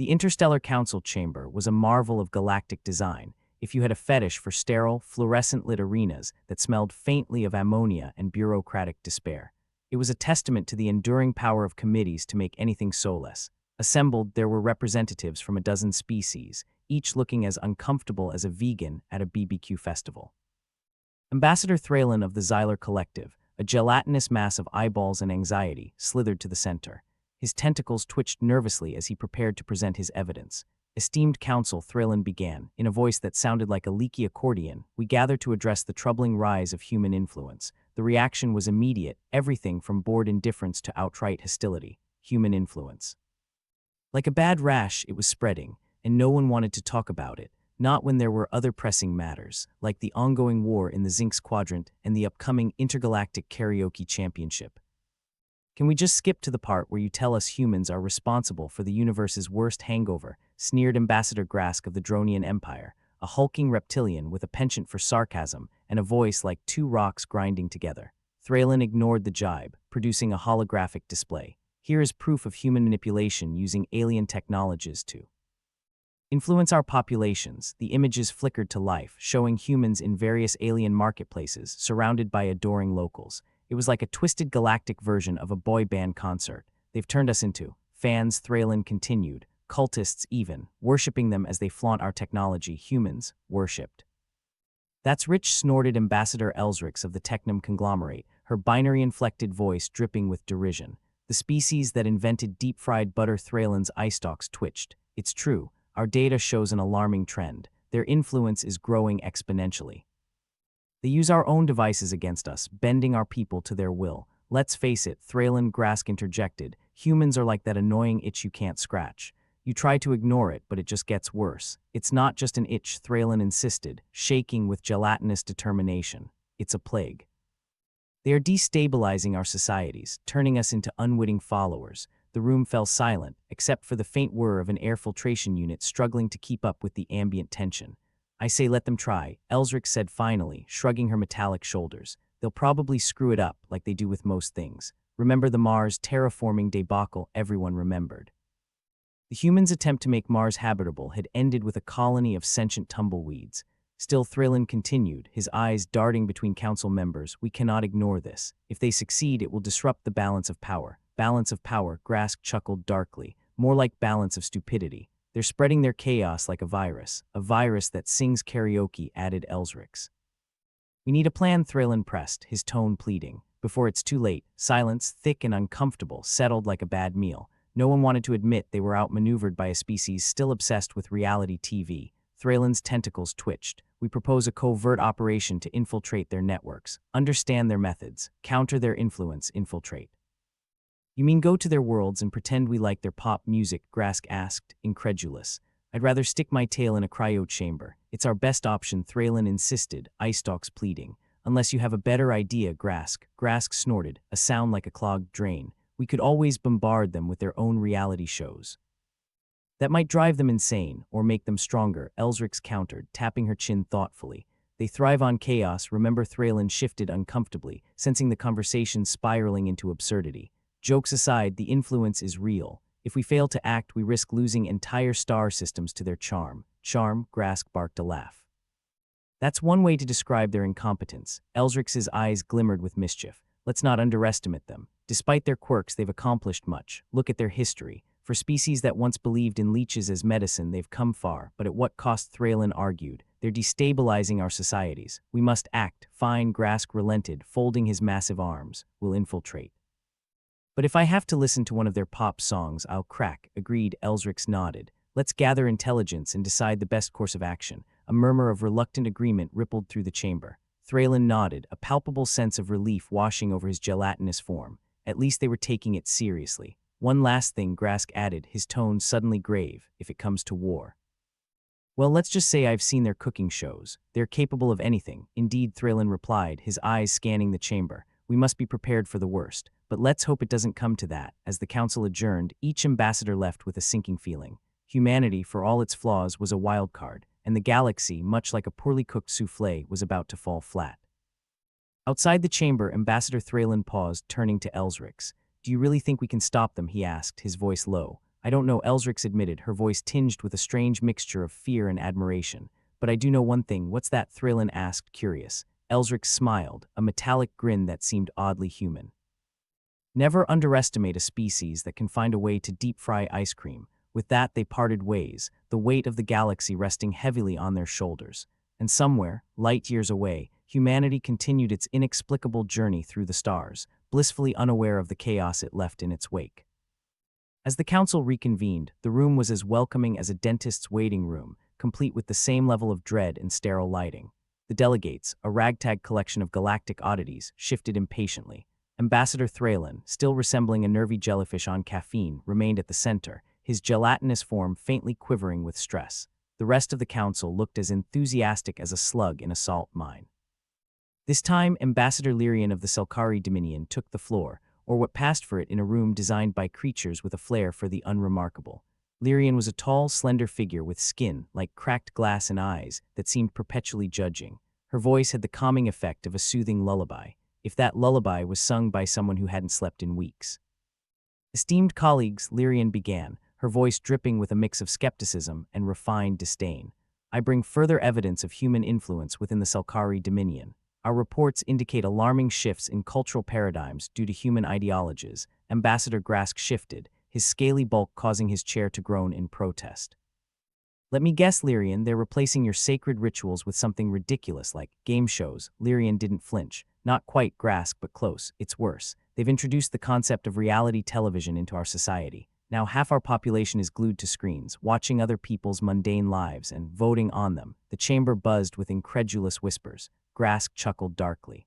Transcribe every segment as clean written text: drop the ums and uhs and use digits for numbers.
The Interstellar Council chamber was a marvel of galactic design. If you had a fetish for sterile, fluorescent-lit arenas that smelled faintly of ammonia and bureaucratic despair, it was a testament to the enduring power of committees to make anything soulless. Assembled, there were representatives from a dozen species, each looking as uncomfortable as a vegan at a BBQ festival. Ambassador Thralin of the Xyler Collective, a gelatinous mass of eyeballs and anxiety, slithered to the center. His tentacles twitched nervously as he prepared to present his evidence. Esteemed counsel, Thralin began, in a voice that sounded like a leaky accordion. We gathered to address the troubling rise of human influence. The reaction was immediate, everything from bored indifference to outright hostility. Human influence. Like a bad rash, it was spreading, and no one wanted to talk about it, not when there were other pressing matters, like the ongoing war in the Zinx Quadrant and the upcoming Intergalactic Karaoke Championship. Can we just skip to the part where you tell us humans are responsible for the universe's worst hangover, sneered Ambassador Grask of the Dronian Empire, a hulking reptilian with a penchant for sarcasm and a voice like two rocks grinding together. Thralin ignored the jibe, producing a holographic display. Here is proof of human manipulation using alien technologies to influence our populations. The images flickered to life, showing humans in various alien marketplaces, surrounded by adoring locals. It was like a twisted galactic version of a boy band concert. They've turned us into fans, Thralin continued, cultists even, worshipping them as they flaunt our technology. Humans, worshipped. That's rich, snorted Ambassador Elsrix of the Technum conglomerate, her binary-inflected voice dripping with derision. The species that invented deep-fried butter. Thralin's eye stalks twitched. It's true. Our data shows an alarming trend. Their influence is growing exponentially. They use our own devices against us, bending our people to their will. Let's face it, Thralin Grask interjected. Humans are like that annoying itch you can't scratch. You try to ignore it, but it just gets worse. It's not just an itch, Thralin insisted, shaking with gelatinous determination. It's a plague. They are destabilizing our societies, turning us into unwitting followers. The room fell silent, except for the faint whir of an air filtration unit struggling to keep up with the ambient tension. I say let them try, Elsrix said finally, shrugging her metallic shoulders. They'll probably screw it up, like they do with most things. Remember the Mars terraforming debacle? Everyone remembered. The humans' attempt to make Mars habitable had ended with a colony of sentient tumbleweeds. Still, Thralin continued, his eyes darting between council members. We cannot ignore this. If they succeed, it will disrupt the balance of power. Balance of power, Grask chuckled darkly. More like balance of stupidity. They're spreading their chaos like a virus that sings karaoke, added Elsrix. We need a plan, Thralin pressed, his tone pleading. Before it's too late. Silence, thick and uncomfortable, settled like a bad meal. No one wanted to admit they were outmaneuvered by a species still obsessed with reality TV. Thralin's tentacles twitched. We propose a covert operation to infiltrate their networks, understand their methods, counter their influence, infiltrate. You mean go to their worlds and pretend we like their pop music? Grask asked, incredulous. I'd rather stick my tail in a cryo chamber. It's our best option, Thralin insisted, eyestalks pleading. Unless you have a better idea, Grask. Grask snorted, a sound like a clogged drain. We could always bombard them with their own reality shows. That might drive them insane, or make them stronger, Elsrix countered, tapping her chin thoughtfully. They thrive on chaos, remember? Thralin shifted uncomfortably, sensing the conversation spiraling into absurdity. Jokes aside, the influence is real. If we fail to act, we risk losing entire star systems to their charm. Charm? Grask barked a laugh. That's one way to describe their incompetence. Elsrix's eyes glimmered with mischief. Let's not underestimate them. Despite their quirks, they've accomplished much. Look at their history. For species that once believed in leeches as medicine, they've come far, but at what cost? Thralin argued. They're destabilizing our societies. We must act. Fine, Grask relented, folding his massive arms. We'll infiltrate. But if I have to listen to one of their pop songs, I'll crack, agreed. Elsrix nodded. Let's gather intelligence and decide the best course of action. A murmur of reluctant agreement rippled through the chamber. Thralin nodded, a palpable sense of relief washing over his gelatinous form. At least they were taking it seriously. One last thing, Grask added, his tone suddenly grave, if it comes to war. Well, let's just say I've seen their cooking shows. They're capable of anything. Indeed, Thralin replied, his eyes scanning the chamber. We must be prepared for the worst. But let's hope it doesn't come to that. As the council adjourned, each ambassador left with a sinking feeling. Humanity, for all its flaws, was a wild card, and the galaxy, much like a poorly cooked souffle, was about to fall flat. Outside the chamber, Ambassador Thralin paused, turning to Elsrix. Do you really think we can stop them? He asked, his voice low. I don't know, Elsrix admitted, her voice tinged with a strange mixture of fear and admiration. But I do know one thing. What's that? Thrillin asked, curious. Elsrix smiled, a metallic grin that seemed oddly human. Never underestimate a species that can find a way to deep-fry ice cream. With that, they parted ways, the weight of the galaxy resting heavily on their shoulders. And somewhere, light years away, humanity continued its inexplicable journey through the stars, blissfully unaware of the chaos it left in its wake. As the council reconvened, the room was as welcoming as a dentist's waiting room, complete with the same level of dread and sterile lighting. The delegates, a ragtag collection of galactic oddities, shifted impatiently. Ambassador Thralin, still resembling a nervy jellyfish on caffeine, remained at the center, his gelatinous form faintly quivering with stress. The rest of the council looked as enthusiastic as a slug in a salt mine. This time, Ambassador Lyrian of the Selkari Dominion took the floor, or what passed for it in a room designed by creatures with a flair for the unremarkable. Lyrian was a tall, slender figure with skin, like cracked glass and eyes, that seemed perpetually judging. Her voice had the calming effect of a soothing lullaby, if that lullaby was sung by someone who hadn't slept in weeks. Esteemed colleagues, Lyrian began, her voice dripping with a mix of skepticism and refined disdain. I bring further evidence of human influence within the Selkari Dominion. Our reports indicate alarming shifts in cultural paradigms due to human ideologies. Ambassador Grask shifted, his scaly bulk causing his chair to groan in protest. Let me guess, Lyrian, they're replacing your sacred rituals with something ridiculous like game shows. Lyrian didn't flinch. Not quite, Grask, but close. It's worse. They've introduced the concept of reality television into our society. Now half our population is glued to screens, watching other people's mundane lives and voting on them. The chamber buzzed with incredulous whispers. Grask chuckled darkly.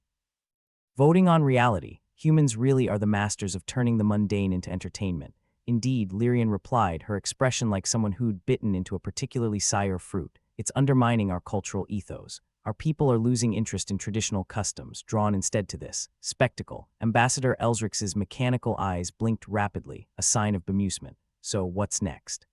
Voting on reality. Humans really are the masters of turning the mundane into entertainment. Indeed, Lyrian replied, her expression like someone who'd bitten into a particularly sour fruit. It's undermining our cultural ethos. Our people are losing interest in traditional customs, drawn instead to this spectacle. Ambassador Elsrix's mechanical eyes blinked rapidly, a sign of bemusement. So what's next?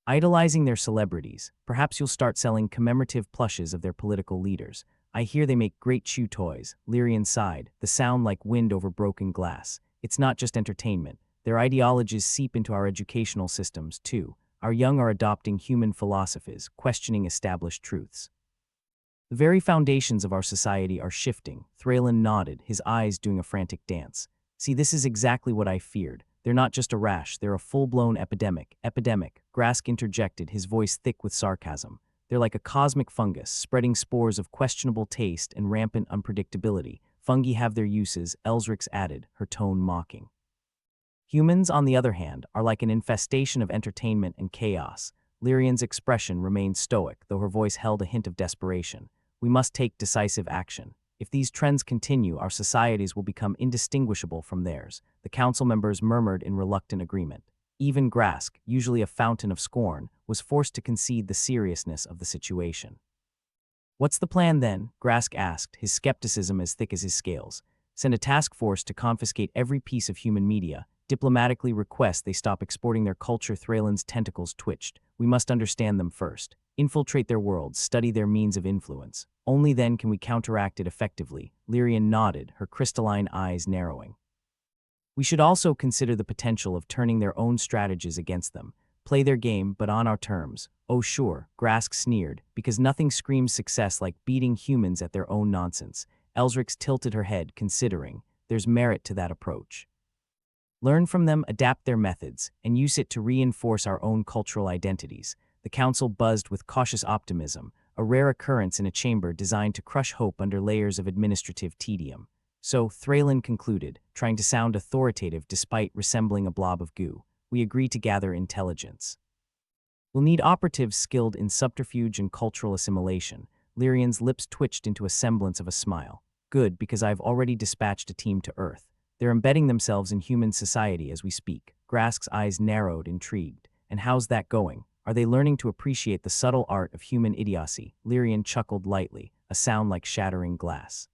Idolizing their celebrities. Perhaps you'll start selling commemorative plushes of their political leaders. I hear they make great chew toys. Lyrian sighed, the sound like wind over broken glass. It's not just entertainment. Their ideologies seep into our educational systems, too. Our young are adopting human philosophies, questioning established truths. The very foundations of our society are shifting. Thralin nodded, his eyes doing a frantic dance. See, this is exactly what I feared. They're not just a rash, they're a full-blown epidemic. Epidemic, Grask interjected, his voice thick with sarcasm. They're like a cosmic fungus, spreading spores of questionable taste and rampant unpredictability. Fungi have their uses, Elsrix added, her tone mocking. Humans, on the other hand, are like an infestation of entertainment and chaos. Lyrian's expression remained stoic, though her voice held a hint of desperation. We must take decisive action. If these trends continue, our societies will become indistinguishable from theirs. The council members murmured in reluctant agreement. Even Grask, usually a fountain of scorn, was forced to concede the seriousness of the situation. What's the plan then? Grask asked, his skepticism as thick as his scales. Send a task force to confiscate every piece of human media. Diplomatically request they stop exporting their culture. Thralin's tentacles twitched. We must understand them first. Infiltrate their worlds, study their means of influence. Only then can we counteract it effectively. Lyrian nodded, her crystalline eyes narrowing. We should also consider the potential of turning their own strategies against them. Play their game, but on our terms. Oh sure, Grask sneered, because nothing screams success like beating humans at their own nonsense. Elsrix tilted her head, considering. There's merit to that approach. Learn from them, adapt their methods, and use it to reinforce our own cultural identities. The council buzzed with cautious optimism, a rare occurrence in a chamber designed to crush hope under layers of administrative tedium. So, Thralin concluded, trying to sound authoritative despite resembling a blob of goo, we agree to gather intelligence. We'll need operatives skilled in subterfuge and cultural assimilation. Lyrian's lips twitched into a semblance of a smile. Good, because I've already dispatched a team to Earth. They're embedding themselves in human society as we speak. Grask's eyes narrowed, intrigued. And how's that going? Are they learning to appreciate the subtle art of human idiocy? Lyrian chuckled lightly, a sound like shattering glass.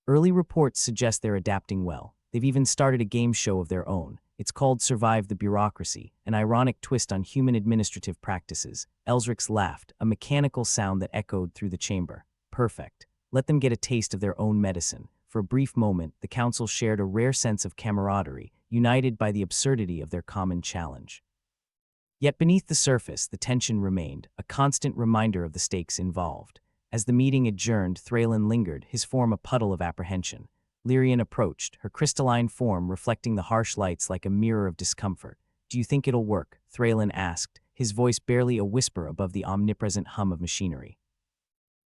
Early reports suggest they're adapting well. They've even started a game show of their own. It's called Survive the Bureaucracy, an ironic twist on human administrative practices. Elsrix laughed, a mechanical sound that echoed through the chamber. Perfect. Let them get a taste of their own medicine. For a brief moment, the council shared a rare sense of camaraderie, united by the absurdity of their common challenge. Yet beneath the surface, the tension remained, a constant reminder of the stakes involved. As the meeting adjourned, Thraylin lingered, his form a puddle of apprehension. Lyrian approached, her crystalline form reflecting the harsh lights like a mirror of discomfort. "Do you think it'll work?" Thraylin asked, his voice barely a whisper above the omnipresent hum of machinery.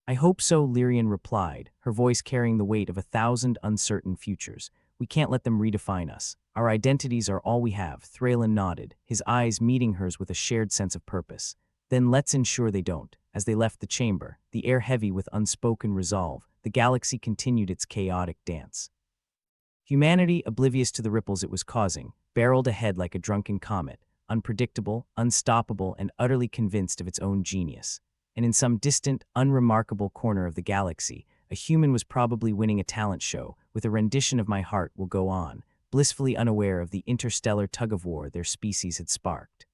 "I hope so," Lyrian replied, her voice carrying the weight of 1,000 uncertain futures. "We can't let them redefine us. Our identities are all we have." Thraylin nodded, his eyes meeting hers with a shared sense of purpose. "Then let's ensure they don't." As they left the chamber, the air heavy with unspoken resolve, the galaxy continued its chaotic dance. Humanity, oblivious to the ripples it was causing, barreled ahead like a drunken comet, unpredictable, unstoppable, and utterly convinced of its own genius. And in some distant, unremarkable corner of the galaxy, a human was probably winning a talent show with a rendition of "My Heart Will Go On," blissfully unaware of the interstellar tug-of-war their species had sparked.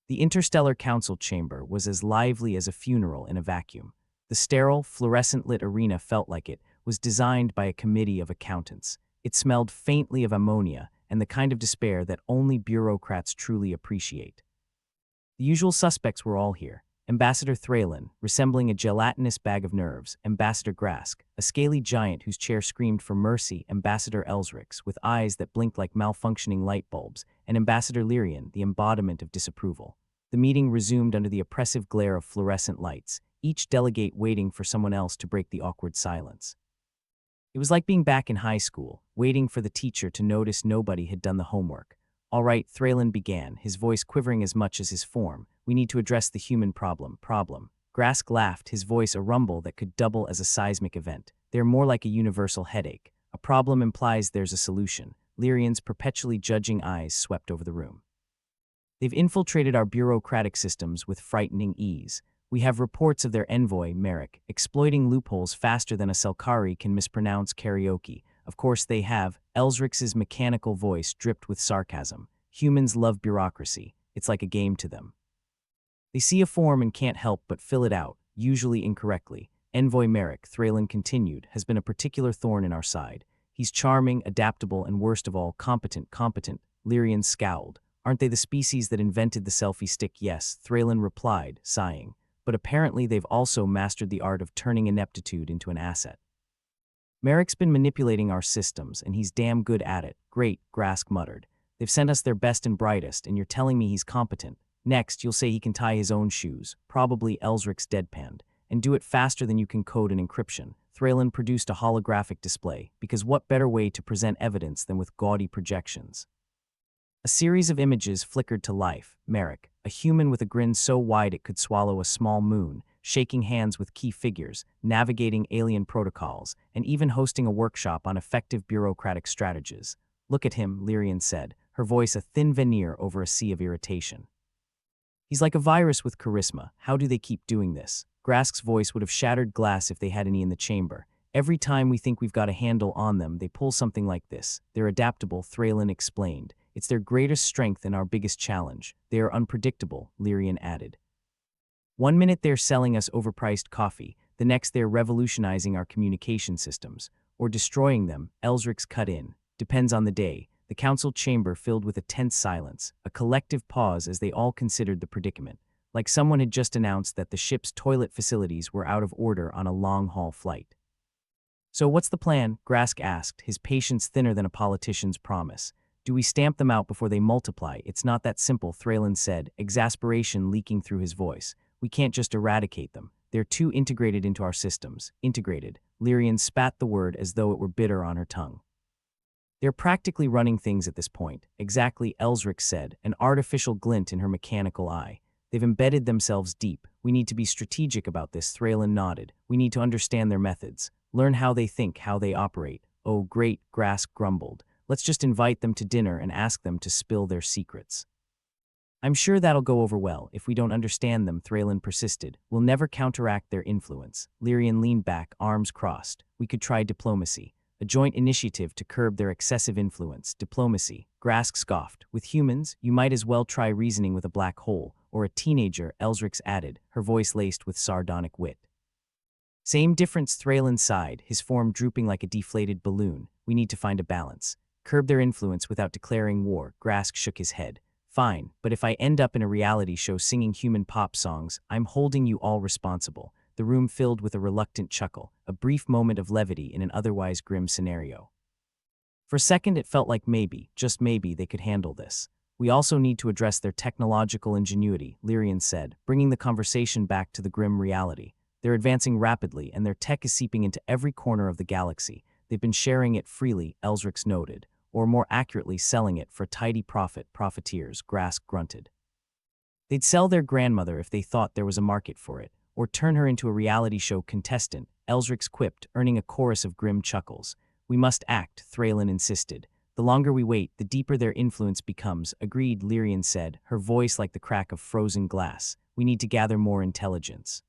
The Interstellar Council chamber was as lively as a funeral in a vacuum. The sterile, fluorescent-lit arena felt like it was designed by a committee of accountants. It smelled faintly of ammonia and the kind of despair that only bureaucrats truly appreciate. The usual suspects were all here. Ambassador Thraylin, resembling a gelatinous bag of nerves; Ambassador Grask, a scaly giant whose chair screamed for mercy; Ambassador Elsrix, with eyes that blinked like malfunctioning light bulbs; and Ambassador Lyrian, the embodiment of disapproval. The meeting resumed under the oppressive glare of fluorescent lights, each delegate waiting for someone else to break the awkward silence. It was like being back in high school, waiting for the teacher to notice nobody had done the homework. "All right," Thraylin began, his voice quivering as much as his form. "We need to address the human problem." Grask laughed, his voice a rumble that could double as a seismic event. "They're more like a universal headache. A problem implies there's a solution." Lyrian's perpetually judging eyes swept over the room. "They've infiltrated our bureaucratic systems with frightening ease. We have reports of their envoy, Merrick, exploiting loopholes faster than a Selkari can mispronounce karaoke. Of course they have." Elsrix's mechanical voice dripped with sarcasm. "Humans love bureaucracy. It's like a game to them. They see a form and can't help but fill it out, usually incorrectly. Envoy Merrick," Thraylin continued, "has been a particular thorn in our side. He's charming, adaptable, and worst of all, competent." Lyrian scowled. "Aren't they the species that invented the selfie stick?" "Yes," Thraylin replied, sighing. "But apparently they've also mastered the art of turning ineptitude into an asset. Merrick's been manipulating our systems, and he's damn good at it." "Great," Grask muttered. "They've sent us their best and brightest, and you're telling me he's competent. Next, you'll say he can tie his own shoes," probably Elsrix deadpanned, "and do it faster than you can code an encryption." Thraylin produced a holographic display, because what better way to present evidence than with gaudy projections? A series of images flickered to life. Merrick, a human with a grin so wide it could swallow a small moon, shaking hands with key figures, navigating alien protocols, and even hosting a workshop on effective bureaucratic strategies. "Look at him," Lyrian said, her voice a thin veneer over a sea of irritation. "He's like a virus with charisma. How do they keep doing this?" Grask's voice would have shattered glass if they had any in the chamber. "Every time we think we've got a handle on them, they pull something like this. They're adaptable," Thraylin explained. "It's their greatest strength and our biggest challenge. They are unpredictable," Lyrian added. "One minute they're selling us overpriced coffee, the next they're revolutionizing our communication systems. Or destroying them," Elsrix cut in. "Depends on the day." The council chamber filled with a tense silence, a collective pause as they all considered the predicament, like someone had just announced that the ship's toilet facilities were out of order on a long-haul flight. "So what's the plan?" Grask asked, his patience thinner than a politician's promise. "Do we stamp them out before they multiply?" "It's not that simple," Thraylin said, exasperation leaking through his voice. "We can't just eradicate them. They're too integrated into our systems." "Integrated." Lyrian spat the word as though it were bitter on her tongue. "They're practically running things at this point." "Exactly," Elsrix said, an artificial glint in her mechanical eye. "They've embedded themselves deep. We need to be strategic about this." Thraylin nodded. "We need to understand their methods. Learn how they think, how they operate." "Oh, great," Grask grumbled. "Let's just invite them to dinner and ask them to spill their secrets." "I'm sure that'll go over well. If we don't understand them," Thraylin persisted, "we'll never counteract their influence." Lyrian leaned back, arms crossed. "We could try diplomacy. A joint initiative to curb their excessive influence." "Diplomacy," Grask scoffed. "With humans, you might as well try reasoning with a black hole, or a teenager," Elsrix added, her voice laced with sardonic wit. "Same difference," Thraylin sighed, his form drooping like a deflated balloon. "We need to find a balance. Curb their influence without declaring war." Grask shook his head. Fine, but if I end up in a reality show singing human pop songs, I'm holding you all responsible. The room filled with a reluctant chuckle, a brief moment of levity in an otherwise grim scenario. For a second it felt like maybe, just maybe, they could handle this. We also need to address their technological ingenuity, Lyrian said, bringing the conversation back to the grim reality. They're advancing rapidly, and their tech is seeping into every corner of the galaxy. They've been sharing it freely, Elsrix noted, or more accurately selling it for tidy profit, profiteers, Grask grunted. They'd sell their grandmother if they thought there was a market for it, or turn her into a reality show contestant, Elsrix quipped, earning a chorus of grim chuckles. We must act, Thralin insisted. The longer we wait, the deeper their influence becomes, agreed, Lyrian said, her voice like the crack of frozen glass. We need to gather more intelligence.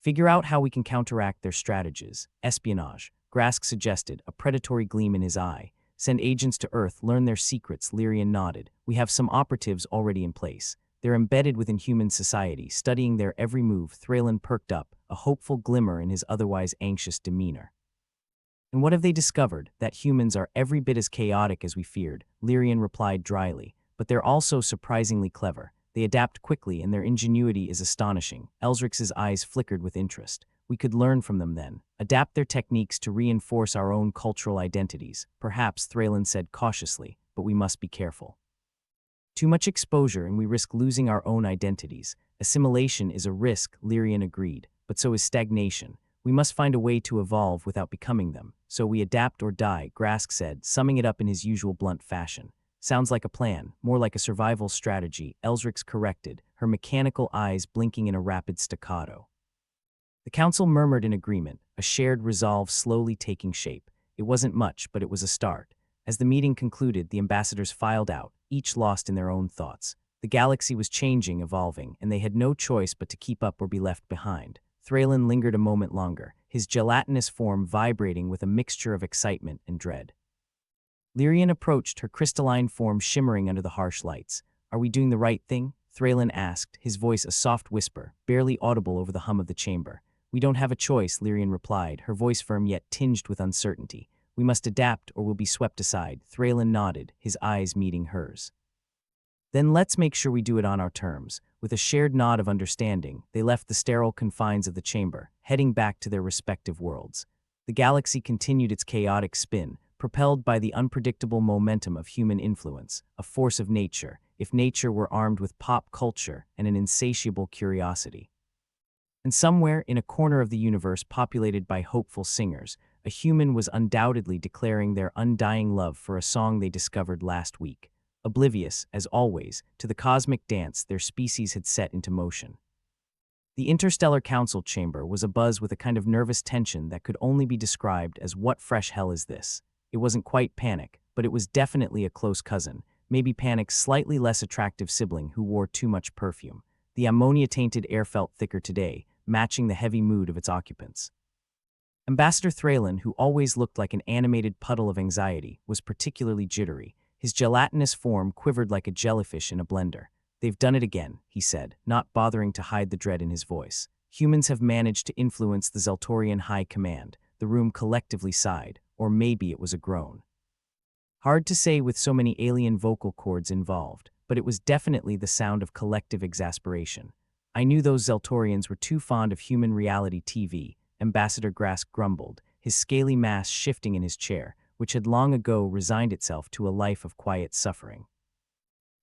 Figure out how we can counteract their strategies. Espionage, Grask suggested, a predatory gleam in his eye. Send agents to Earth, learn their secrets, Lyrian nodded. We have some operatives already in place. They're embedded within human society, studying their every move. Thralin perked up, a hopeful glimmer in his otherwise anxious demeanor. And what have they discovered? That humans are every bit as chaotic as we feared, Lyrian replied dryly. But they're also surprisingly clever. They adapt quickly and their ingenuity is astonishing. Elsrix's eyes flickered with interest. We could learn from them then, adapt their techniques to reinforce our own cultural identities. Perhaps, Thralin said cautiously, but we must be careful. Too much exposure and we risk losing our own identities. Assimilation is a risk, Lyrian agreed, but so is stagnation. We must find a way to evolve without becoming them. So we adapt or die, Grask said, summing it up in his usual blunt fashion. Sounds like a plan, more like a survival strategy, Elsrix corrected, her mechanical eyes blinking in a rapid staccato. The council murmured in agreement, a shared resolve slowly taking shape. It wasn't much, but it was a start. As the meeting concluded, the ambassadors filed out, each lost in their own thoughts. The galaxy was changing, evolving, and they had no choice but to keep up or be left behind. Thralin lingered a moment longer, his gelatinous form vibrating with a mixture of excitement and dread. Lyrian approached, her crystalline form shimmering under the harsh lights. Are we doing the right thing? Thralin asked, his voice a soft whisper, barely audible over the hum of the chamber. We don't have a choice, Lyrian replied, her voice firm yet tinged with uncertainty. We must adapt or we'll be swept aside. Thralin nodded, his eyes meeting hers. Then let's make sure we do it on our terms. With a shared nod of understanding, they left the sterile confines of the chamber, heading back to their respective worlds. The galaxy continued its chaotic spin, propelled by the unpredictable momentum of human influence, a force of nature, if nature were armed with pop culture and an insatiable curiosity. And somewhere in a corner of the universe populated by hopeful singers, a human was undoubtedly declaring their undying love for a song they discovered last week, oblivious, as always, to the cosmic dance their species had set into motion. The interstellar council chamber was abuzz with a kind of nervous tension that could only be described as what fresh hell is this? It wasn't quite panic, but it was definitely a close cousin, maybe panic's slightly less attractive sibling who wore too much perfume. The ammonia-tainted air felt thicker today, matching the heavy mood of its occupants. Ambassador Thralin, who always looked like an animated puddle of anxiety, was particularly jittery. His gelatinous form quivered like a jellyfish in a blender. They've done it again, he said, not bothering to hide the dread in his voice. Humans have managed to influence the Zeltorian High Command. The room collectively sighed, or maybe it was a groan. Hard to say with so many alien vocal cords involved, but it was definitely the sound of collective exasperation. I knew those Zeltorians were too fond of human reality TV, Ambassador Grask grumbled, his scaly mass shifting in his chair, which had long ago resigned itself to a life of quiet suffering.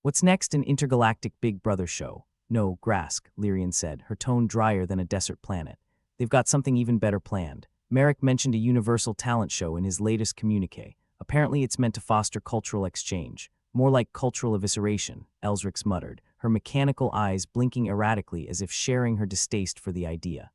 What's next, an intergalactic Big Brother show? No, Grask, Lyrian said, her tone drier than a desert planet. They've got something even better planned. Merrick mentioned a universal talent show in his latest communique. Apparently it's meant to foster cultural exchange. More like cultural evisceration, Elsrix muttered, her mechanical eyes blinking erratically as if sharing her distaste for the idea.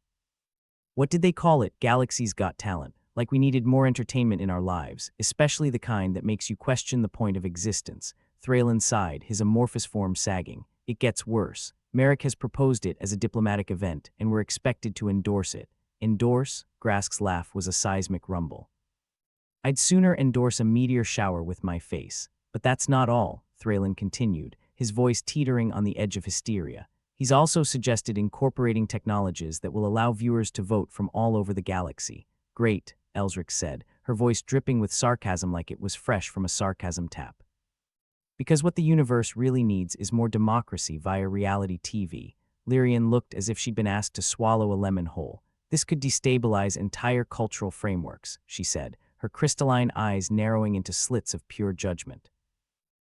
What did they call it? Galaxy's Got Talent. Like we needed more entertainment in our lives, especially the kind that makes you question the point of existence. Thralin sighed, his amorphous form sagging. It gets worse. Merrick has proposed it as a diplomatic event, and we're expected to endorse it. Endorse? Grask's laugh was a seismic rumble. I'd sooner endorse a meteor shower with my face. But that's not all, Thralin continued, his voice teetering on the edge of hysteria. He's also suggested incorporating technologies that will allow viewers to vote from all over the galaxy. Great, Elsrix said, her voice dripping with sarcasm like it was fresh from a sarcasm tap. Because what the universe really needs is more democracy via reality TV. Lyrian looked as if she'd been asked to swallow a lemon whole. This could destabilize entire cultural frameworks, she said, her crystalline eyes narrowing into slits of pure judgment.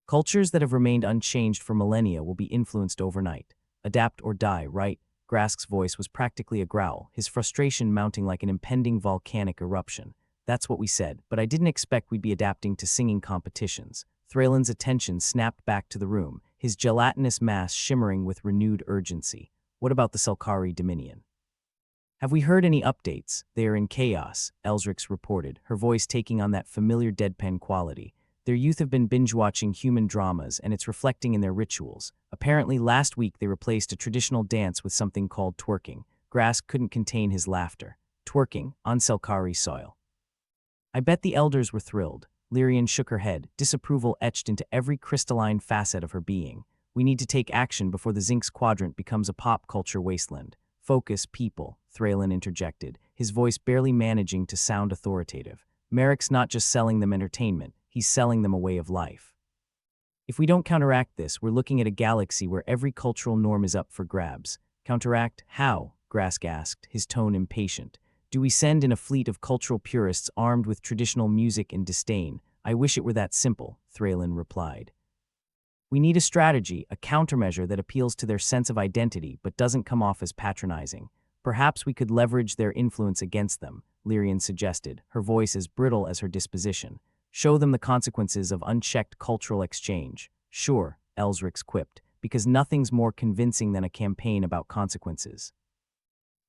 Cultures that have remained unchanged for millennia will be influenced overnight. Adapt or die, right? Grask's voice was practically a growl, his frustration mounting like an impending volcanic eruption. That's what we said, but I didn't expect we'd be adapting to singing competitions. Thralen's attention snapped back to the room, his gelatinous mass shimmering with renewed urgency. What about the Selkari Dominion? Have we heard any updates? They are in chaos, Elsrix reported, her voice taking on that familiar deadpan quality. Their youth have been binge-watching human dramas, and it's reflecting in their rituals. Apparently, last week they replaced a traditional dance with something called twerking. Grask couldn't contain his laughter. Twerking, on Selkari soil. I bet the elders were thrilled. Lyrian shook her head, disapproval etched into every crystalline facet of her being. We need to take action before the Zinx Quadrant becomes a pop culture wasteland. Focus, people, Thralen interjected, his voice barely managing to sound authoritative. Merrick's not just selling them entertainment, he's selling them a way of life. If we don't counteract this, we're looking at a galaxy where every cultural norm is up for grabs. Counteract? How? Grask asked, his tone impatient. Do we send in a fleet of cultural purists armed with traditional music and disdain? I wish it were that simple, Thralen replied. We need a strategy, a countermeasure that appeals to their sense of identity but doesn't come off as patronizing. Perhaps we could leverage their influence against them, Lyrian suggested, her voice as brittle as her disposition. Show them the consequences of unchecked cultural exchange. Sure, Elsrix quipped, because nothing's more convincing than a campaign about consequences.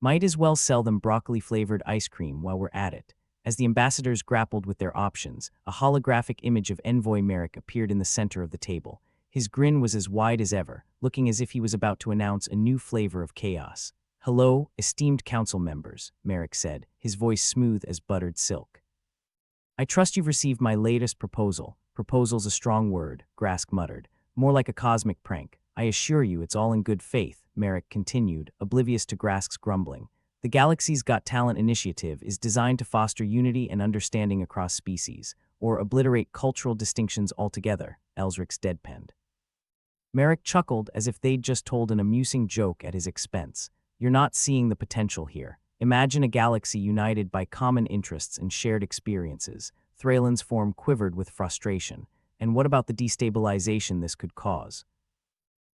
Might as well sell them broccoli-flavored ice cream while we're at it. As the ambassadors grappled with their options, a holographic image of Envoy Merrick appeared in the center of the table. His grin was as wide as ever, looking as if he was about to announce a new flavor of chaos. Hello, esteemed council members, Merrick said, his voice smooth as buttered silk. I trust you've received my latest proposal. Proposal's a strong word, Grask muttered. More like a cosmic prank. I assure you it's all in good faith, Merrick continued, oblivious to Grask's grumbling. The Galaxy's Got Talent initiative is designed to foster unity and understanding across species, or obliterate cultural distinctions altogether, Elsrix deadpanned. Merrick chuckled as if they'd just told an amusing joke at his expense. You're not seeing the potential here. Imagine a galaxy united by common interests and shared experiences. Thralen's form quivered with frustration. And what about the destabilization this could cause?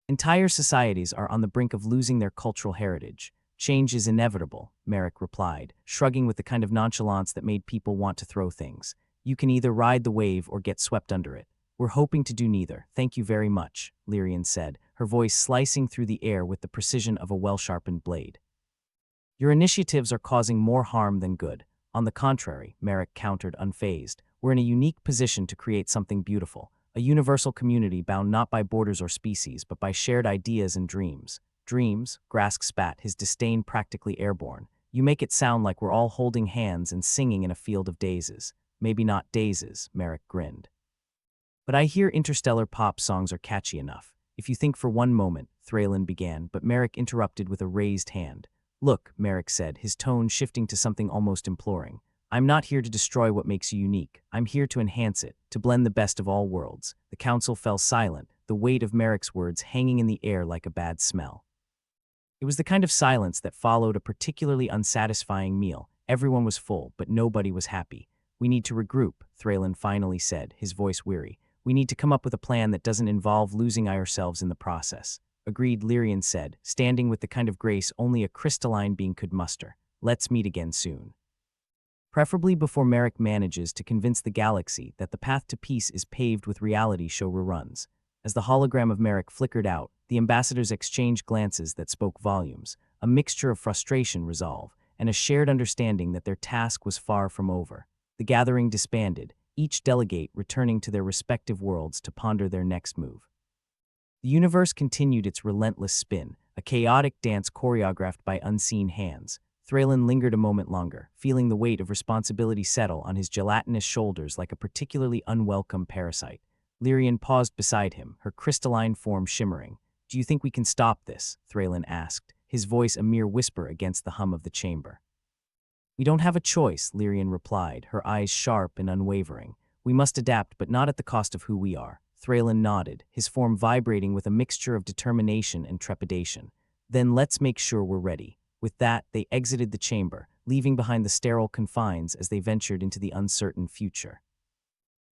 Entire societies are on the brink of losing their cultural heritage. Change is inevitable, Merrick replied, shrugging with the kind of nonchalance that made people want to throw things. You can either ride the wave or get swept under it. We're hoping to do neither. Thank you very much, Lyrian said, her voice slicing through the air with the precision of a well-sharpened blade. Your initiatives are causing more harm than good. On the contrary, Merrick countered unfazed, we're in a unique position to create something beautiful, a universal community bound not by borders or species, but by shared ideas and dreams. Dreams? Grask spat, his disdain practically airborne. You make it sound like we're all holding hands and singing in a field of daisies. Maybe not daisies, Merrick grinned. But I hear interstellar pop songs are catchy enough. If you think for one moment, Thralen began, but Merrick interrupted with a raised hand. Look, Merrick said, his tone shifting to something almost imploring. I'm not here to destroy what makes you unique. I'm here to enhance it, to blend the best of all worlds. The council fell silent, the weight of Merrick's words hanging in the air like a bad smell. It was the kind of silence that followed a particularly unsatisfying meal. Everyone was full, but nobody was happy. We need to regroup, Thralen finally said, his voice weary. We need to come up with a plan that doesn't involve losing ourselves in the process. Agreed, Lyrian said, standing with the kind of grace only a crystalline being could muster. Let's meet again soon. Preferably before Merrick manages to convince the galaxy that the path to peace is paved with reality show reruns. As the hologram of Merrick flickered out, the ambassadors exchanged glances that spoke volumes, a mixture of frustration, resolve, and a shared understanding that their task was far from over. The gathering disbanded, each delegate returning to their respective worlds to ponder their next move. The universe continued its relentless spin, a chaotic dance choreographed by unseen hands. Thralen lingered a moment longer, feeling the weight of responsibility settle on his gelatinous shoulders like a particularly unwelcome parasite. Lyrian paused beside him, her crystalline form shimmering. Do you think we can stop this? Thralen asked, his voice a mere whisper against the hum of the chamber. We don't have a choice, Lyrian replied, her eyes sharp and unwavering. We must adapt, but not at the cost of who we are. Thraylin nodded, his form vibrating with a mixture of determination and trepidation. Then let's make sure we're ready. With that, they exited the chamber, leaving behind the sterile confines as they ventured into the uncertain future.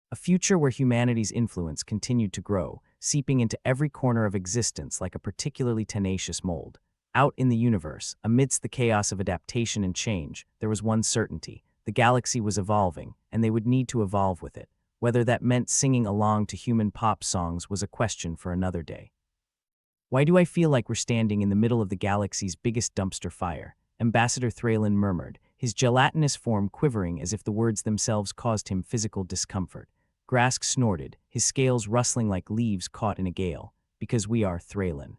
A future where humanity's influence continued to grow, seeping into every corner of existence like a particularly tenacious mold. Out in the universe, amidst the chaos of adaptation and change, there was one certainty: the galaxy was evolving, and they would need to evolve with it. Whether that meant singing along to human pop songs was a question for another day. Why do I feel like we're standing in the middle of the galaxy's biggest dumpster fire? Ambassador Thraylin murmured, his gelatinous form quivering as if the words themselves caused him physical discomfort. Grask snorted, his scales rustling like leaves caught in a gale. Because we are Thraylin.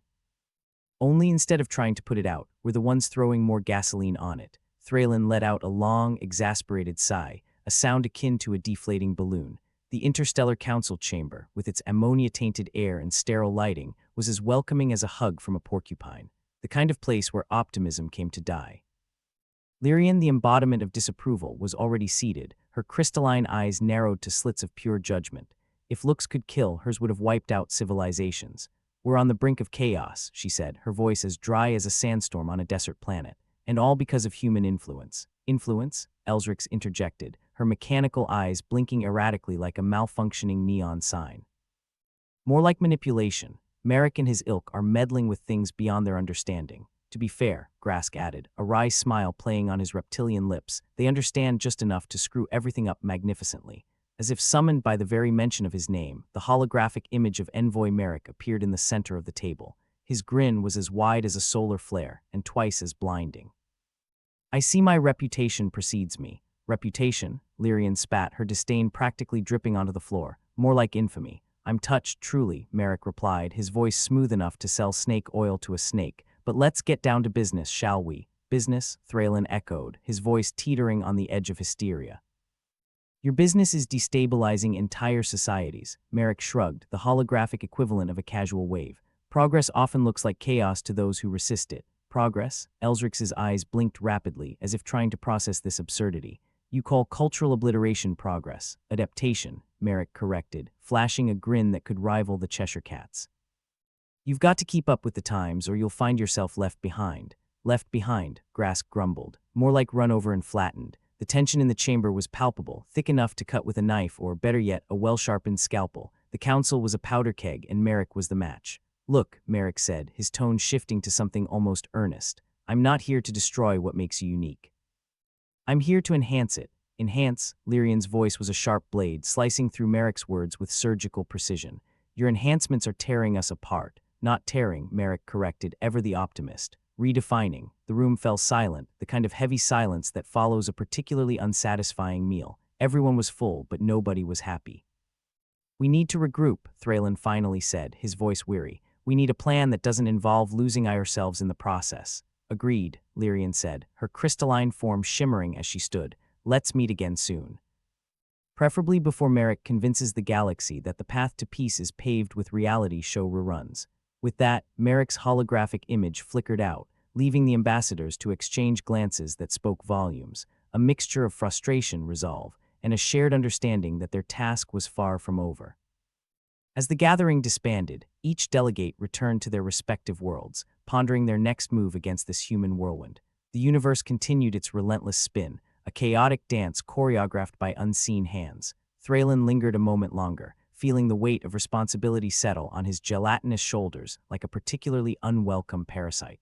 Only instead of trying to put it out, we're the ones throwing more gasoline on it. Thraylin let out a long, exasperated sigh, a sound akin to a deflating balloon. The interstellar council chamber, with its ammonia-tainted air and sterile lighting, was as welcoming as a hug from a porcupine, the kind of place where optimism came to die. Lyrian, the embodiment of disapproval, was already seated, her crystalline eyes narrowed to slits of pure judgment. If looks could kill, hers would have wiped out civilizations. We're on the brink of chaos, she said, her voice as dry as a sandstorm on a desert planet, and all because of human influence. Influence? Elsrix interjected, her mechanical eyes blinking erratically like a malfunctioning neon sign. More like manipulation. Merrick and his ilk are meddling with things beyond their understanding. To be fair, Grask added, a wry smile playing on his reptilian lips, they understand just enough to screw everything up magnificently. As if summoned by the very mention of his name, the holographic image of Envoy Merrick appeared in the center of the table. His grin was as wide as a solar flare, and twice as blinding. I see my reputation precedes me. Reputation? Lyrian spat, her disdain practically dripping onto the floor. More like infamy. I'm touched, truly, Merrick replied, his voice smooth enough to sell snake oil to a snake. But let's get down to business, shall we? Business? Thraylin echoed, his voice teetering on the edge of hysteria. Your business is destabilizing entire societies, Merrick shrugged, the holographic equivalent of a casual wave. Progress often looks like chaos to those who resist it. Progress? Elsrix's eyes blinked rapidly, as if trying to process this absurdity. You call cultural obliteration progress. Adaptation, Merrick corrected, flashing a grin that could rival the Cheshire Cat's. You've got to keep up with the times or you'll find yourself left behind. Left behind, Grask grumbled, more like run over and flattened. The tension in the chamber was palpable, thick enough to cut with a knife or, better yet, a well-sharpened scalpel. The council was a powder keg and Merrick was the match. Look, Merrick said, his tone shifting to something almost earnest. I'm not here to destroy what makes you unique. I'm here to enhance it. Enhance? Lyrian's voice was a sharp blade, slicing through Merrick's words with surgical precision. Your enhancements are tearing us apart. Not tearing, Merrick corrected, ever the optimist. Redefining. The room fell silent, the kind of heavy silence that follows a particularly unsatisfying meal. Everyone was full, but nobody was happy. We need to regroup, Thraylin finally said, his voice weary. We need a plan that doesn't involve losing ourselves in the process. Agreed, Lyrian said, her crystalline form shimmering as she stood. Let's meet again soon. Preferably before Merrick convinces the galaxy that the path to peace is paved with reality show reruns. With that, Merrick's holographic image flickered out, leaving the ambassadors to exchange glances that spoke volumes, a mixture of frustration, resolve, and a shared understanding that their task was far from over. As the gathering disbanded, each delegate returned to their respective worlds, pondering their next move against this human whirlwind. The universe continued its relentless spin, a chaotic dance choreographed by unseen hands. Thraylin lingered a moment longer, feeling the weight of responsibility settle on his gelatinous shoulders like a particularly unwelcome parasite.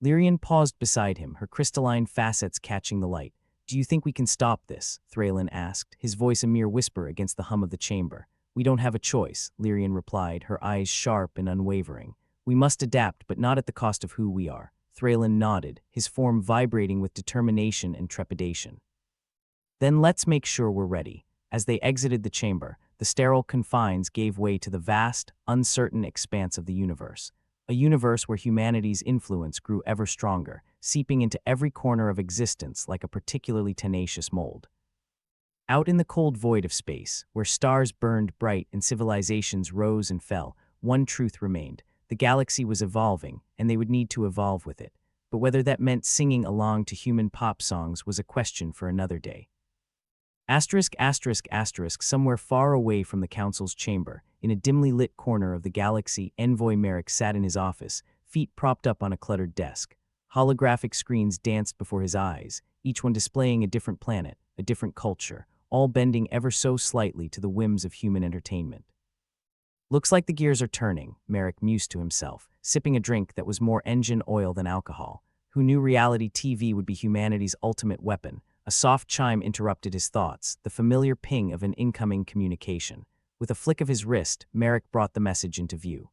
Lyrian paused beside him, her crystalline facets catching the light. Do you think we can stop this? Thraylin asked, his voice a mere whisper against the hum of the chamber. We don't have a choice, Lyrian replied, her eyes sharp and unwavering. We must adapt, but not at the cost of who we are. Thraylin nodded, his form vibrating with determination and trepidation. Then let's make sure we're ready. As they exited the chamber, the sterile confines gave way to the vast, uncertain expanse of the universe. A universe where humanity's influence grew ever stronger, seeping into every corner of existence like a particularly tenacious mold. Out in the cold void of space, where stars burned bright and civilizations rose and fell, one truth remained. The galaxy was evolving, and they would need to evolve with it. But whether that meant singing along to human pop songs was a question for another day. Somewhere far away from the council's chamber, in a dimly lit corner of the galaxy, Envoy Merrick sat in his office, feet propped up on a cluttered desk. Holographic screens danced before his eyes, each one displaying a different planet, a different culture, all bending ever so slightly to the whims of human entertainment. Looks like the gears are turning, Merrick mused to himself, sipping a drink that was more engine oil than alcohol. Who knew reality TV would be humanity's ultimate weapon? A soft chime interrupted his thoughts, the familiar ping of an incoming communication. With a flick of his wrist, Merrick brought the message into view.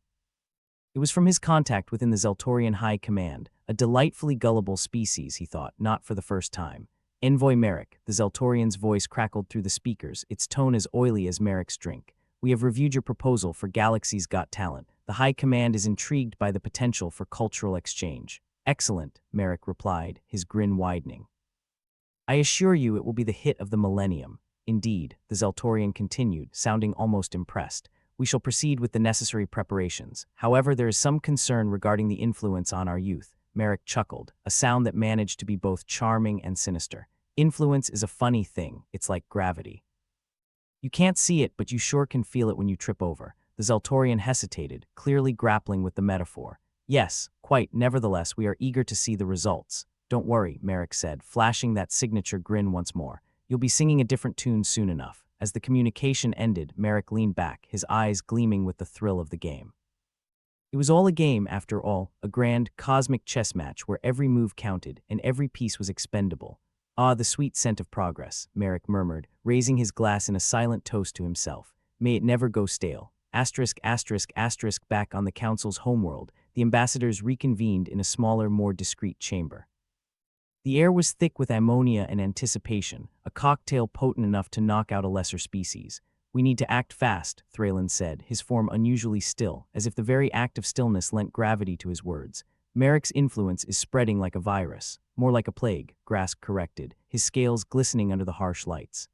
It was from his contact within the Zeltorian High Command, a delightfully gullible species, he thought, not for the first time. Envoy Merrick, the Zeltorian's voice crackled through the speakers, its tone as oily as Merrick's drink. We have reviewed your proposal for Galaxy's Got Talent. The High Command is intrigued by the potential for cultural exchange. Excellent, Merrick replied, his grin widening. I assure you it will be the hit of the millennium. Indeed, the Zeltorian continued, sounding almost impressed. We shall proceed with the necessary preparations. However, there is some concern regarding the influence on our youth. Merrick chuckled, a sound that managed to be both charming and sinister. Influence is a funny thing. It's like gravity. You can't see it, but you sure can feel it when you trip over. The Zeltorian hesitated, clearly grappling with the metaphor. Yes, quite. Nevertheless, we are eager to see the results. Don't worry, Merrick said, flashing that signature grin once more. You'll be singing a different tune soon enough. As the communication ended, Merrick leaned back, his eyes gleaming with the thrill of the game. It was all a game, after all, a grand, cosmic chess match where every move counted and every piece was expendable. Ah, the sweet scent of progress, Merrick murmured, raising his glass in a silent toast to himself. May it never go stale. Back on the council's homeworld, the ambassadors reconvened in a smaller, more discreet chamber. The air was thick with ammonia and anticipation, a cocktail potent enough to knock out a lesser species. We need to act fast, Thraylin said, his form unusually still, as if the very act of stillness lent gravity to his words. Merrick's influence is spreading like a virus. More like a plague, Grask corrected, his scales glistening under the harsh lights.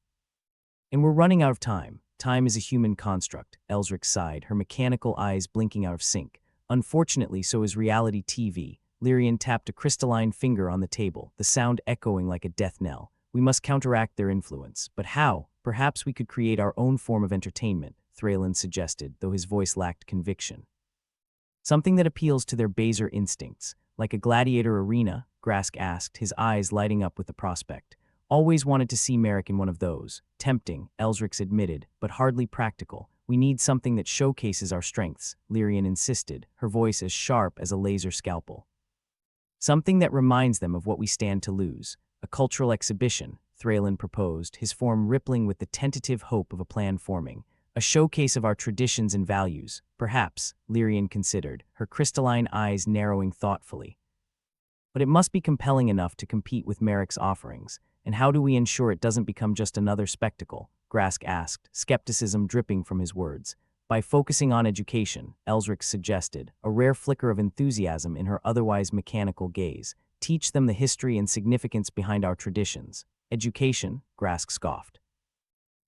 And we're running out of time. Time is a human construct, Elsric sighed, her mechanical eyes blinking out of sync. Unfortunately, so is reality TV. Lyrian tapped a crystalline finger on the table, the sound echoing like a death knell. We must counteract their influence. But how? Perhaps we could create our own form of entertainment, Thraylin suggested, though his voice lacked conviction. Something that appeals to their baser instincts, like a gladiator arena, Grask asked, his eyes lighting up with the prospect. Always wanted to see Merrick in one of those. Tempting, Elsric admitted, but hardly practical. We need something that showcases our strengths, Lyrian insisted, her voice as sharp as a laser scalpel. Something that reminds them of what we stand to lose. A cultural exhibition, Thraylin proposed, his form rippling with the tentative hope of a plan forming. A showcase of our traditions and values, perhaps, Lyrian considered, her crystalline eyes narrowing thoughtfully. But it must be compelling enough to compete with Merrick's offerings, and how do we ensure it doesn't become just another spectacle? Grask asked, skepticism dripping from his words. By focusing on education, Elsric suggested, a rare flicker of enthusiasm in her otherwise mechanical gaze. Teach them the history and significance behind our traditions. Education, Grask scoffed.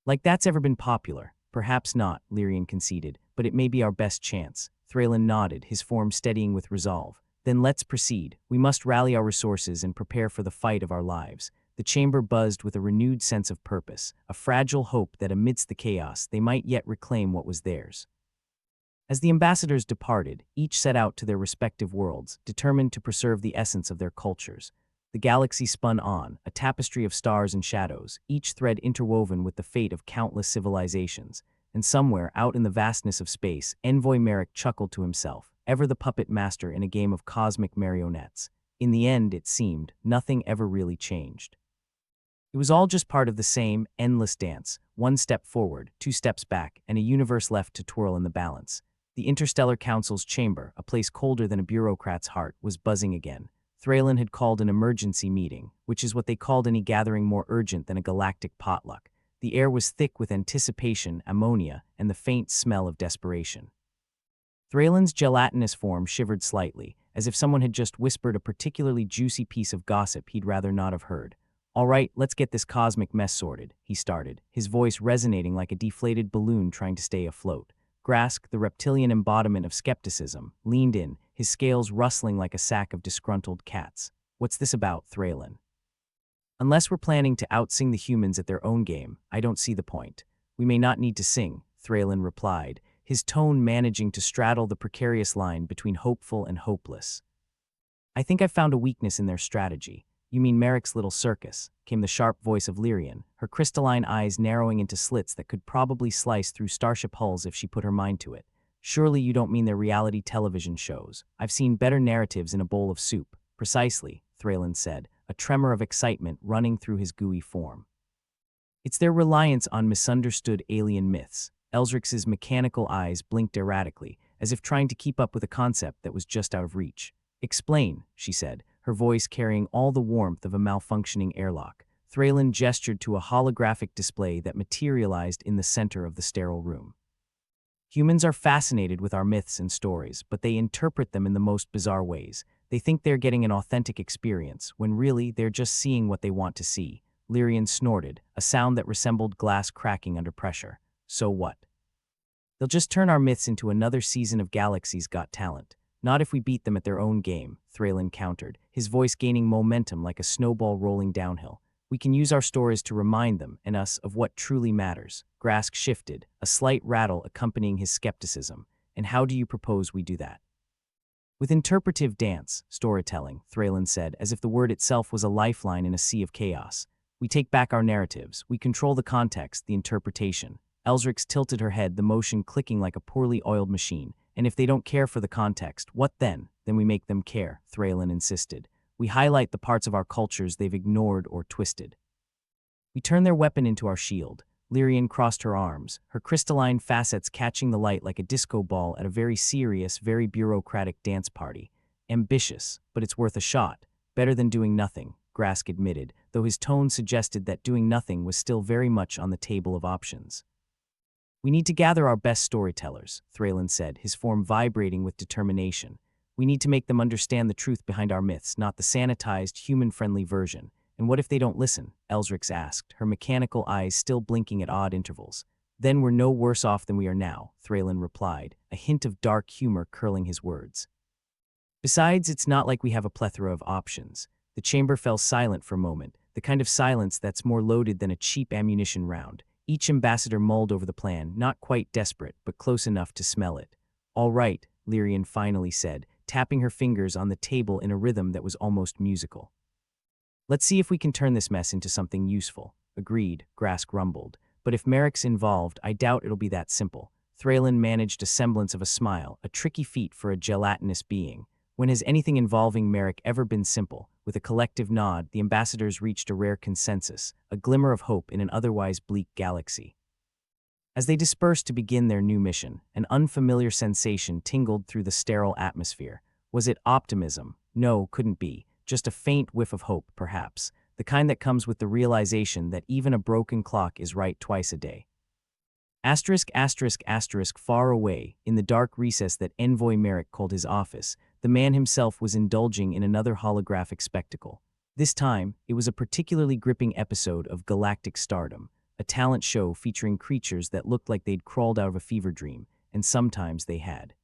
Like that's ever been popular. Perhaps not, Lyrian conceded, but it may be our best chance. Thraylin nodded, his form steadying with resolve. Then let's proceed. We must rally our resources and prepare for the fight of our lives. The chamber buzzed with a renewed sense of purpose, a fragile hope that amidst the chaos they might yet reclaim what was theirs. As the ambassadors departed, each set out to their respective worlds, determined to preserve the essence of their cultures. The galaxy spun on, a tapestry of stars and shadows, each thread interwoven with the fate of countless civilizations. And somewhere, out in the vastness of space, Envoy Merrick chuckled to himself, ever the puppet master in a game of cosmic marionettes. In the end, it seemed, nothing ever really changed. It was all just part of the same, endless dance, one step forward, two steps back, and a universe left to twirl in the balance. The Interstellar Council's chamber, a place colder than a bureaucrat's heart, was buzzing again. Thraylin had called an emergency meeting, which is what they called any gathering more urgent than a galactic potluck. The air was thick with anticipation, ammonia, and the faint smell of desperation. Thralin's gelatinous form shivered slightly, as if someone had just whispered a particularly juicy piece of gossip he'd rather not have heard. All right, let's get this cosmic mess sorted, he started, his voice resonating like a deflated balloon trying to stay afloat. Grask, the reptilian embodiment of skepticism, leaned in, his scales rustling like a sack of disgruntled cats. What's this about, Thraylin? Unless we're planning to outsing the humans at their own game, I don't see the point. We may not need to sing, Thralin replied, his tone managing to straddle the precarious line between hopeful and hopeless. I think I've found a weakness in their strategy. You mean Merrick's little circus, came the sharp voice of Lyrian, her crystalline eyes narrowing into slits that could probably slice through starship hulls if she put her mind to it. Surely you don't mean their reality television shows. I've seen better narratives in a bowl of soup. Precisely, Thralin said, a tremor of excitement running through his gooey form. It's their reliance on misunderstood alien myths. Elsrix's mechanical eyes blinked erratically, as if trying to keep up with a concept that was just out of reach. Explain, she said, her voice carrying all the warmth of a malfunctioning airlock. Thralin gestured to a holographic display that materialized in the center of the sterile room. Humans are fascinated with our myths and stories, but they interpret them in the most bizarre ways. They think they're getting an authentic experience, when really they're just seeing what they want to see. Lyrian snorted, a sound that resembled glass cracking under pressure. So what? They'll just turn our myths into another season of Galaxy's Got Talent. Not if we beat them at their own game, Thralin countered, his voice gaining momentum like a snowball rolling downhill. We can use our stories to remind them and us of what truly matters. Grask shifted, a slight rattle accompanying his skepticism. And how do you propose we do that? With interpretive dance, storytelling, Thralin said, as if the word itself was a lifeline in a sea of chaos. We take back our narratives, we control the context, the interpretation. Elsrix tilted her head, the motion clicking like a poorly oiled machine. And if they don't care for the context, what then? Then we make them care, Thralin insisted. We highlight the parts of our cultures they've ignored or twisted. We turn their weapon into our shield. Lyrian crossed her arms, her crystalline facets catching the light like a disco ball at a very serious, very bureaucratic dance party. Ambitious, but it's worth a shot. Better than doing nothing, Grask admitted, though his tone suggested that doing nothing was still very much on the table of options. We need to gather our best storytellers, Thralin said, his form vibrating with determination. We need to make them understand the truth behind our myths, not the sanitized, human-friendly version. And what if they don't listen? Elsrix asked, her mechanical eyes still blinking at odd intervals. Then we're no worse off than we are now, Thralin replied, a hint of dark humor curling his words. Besides, it's not like we have a plethora of options. The chamber fell silent for a moment, the kind of silence that's more loaded than a cheap ammunition round. Each ambassador mulled over the plan, not quite desperate, but close enough to smell it. All right, Lyrian finally said, tapping her fingers on the table in a rhythm that was almost musical. Let's see if we can turn this mess into something useful. Agreed, Grask rumbled. But if Merrick's involved, I doubt it'll be that simple. Thralin managed a semblance of a smile, a tricky feat for a gelatinous being. When has anything involving Merrick ever been simple? With a collective nod, the ambassadors reached a rare consensus, a glimmer of hope in an otherwise bleak galaxy. As they dispersed to begin their new mission, an unfamiliar sensation tingled through the sterile atmosphere. Was it optimism? No, couldn't be. Just a faint whiff of hope, perhaps. The kind that comes with the realization that even a broken clock is right twice a day. Asterisk, asterisk, asterisk, far away, in the dark recess that Envoy Merrick called his office, the man himself was indulging in another holographic spectacle. This time, it was a particularly gripping episode of Galactic Stardom, a talent show featuring creatures that looked like they'd crawled out of a fever dream, and sometimes they had.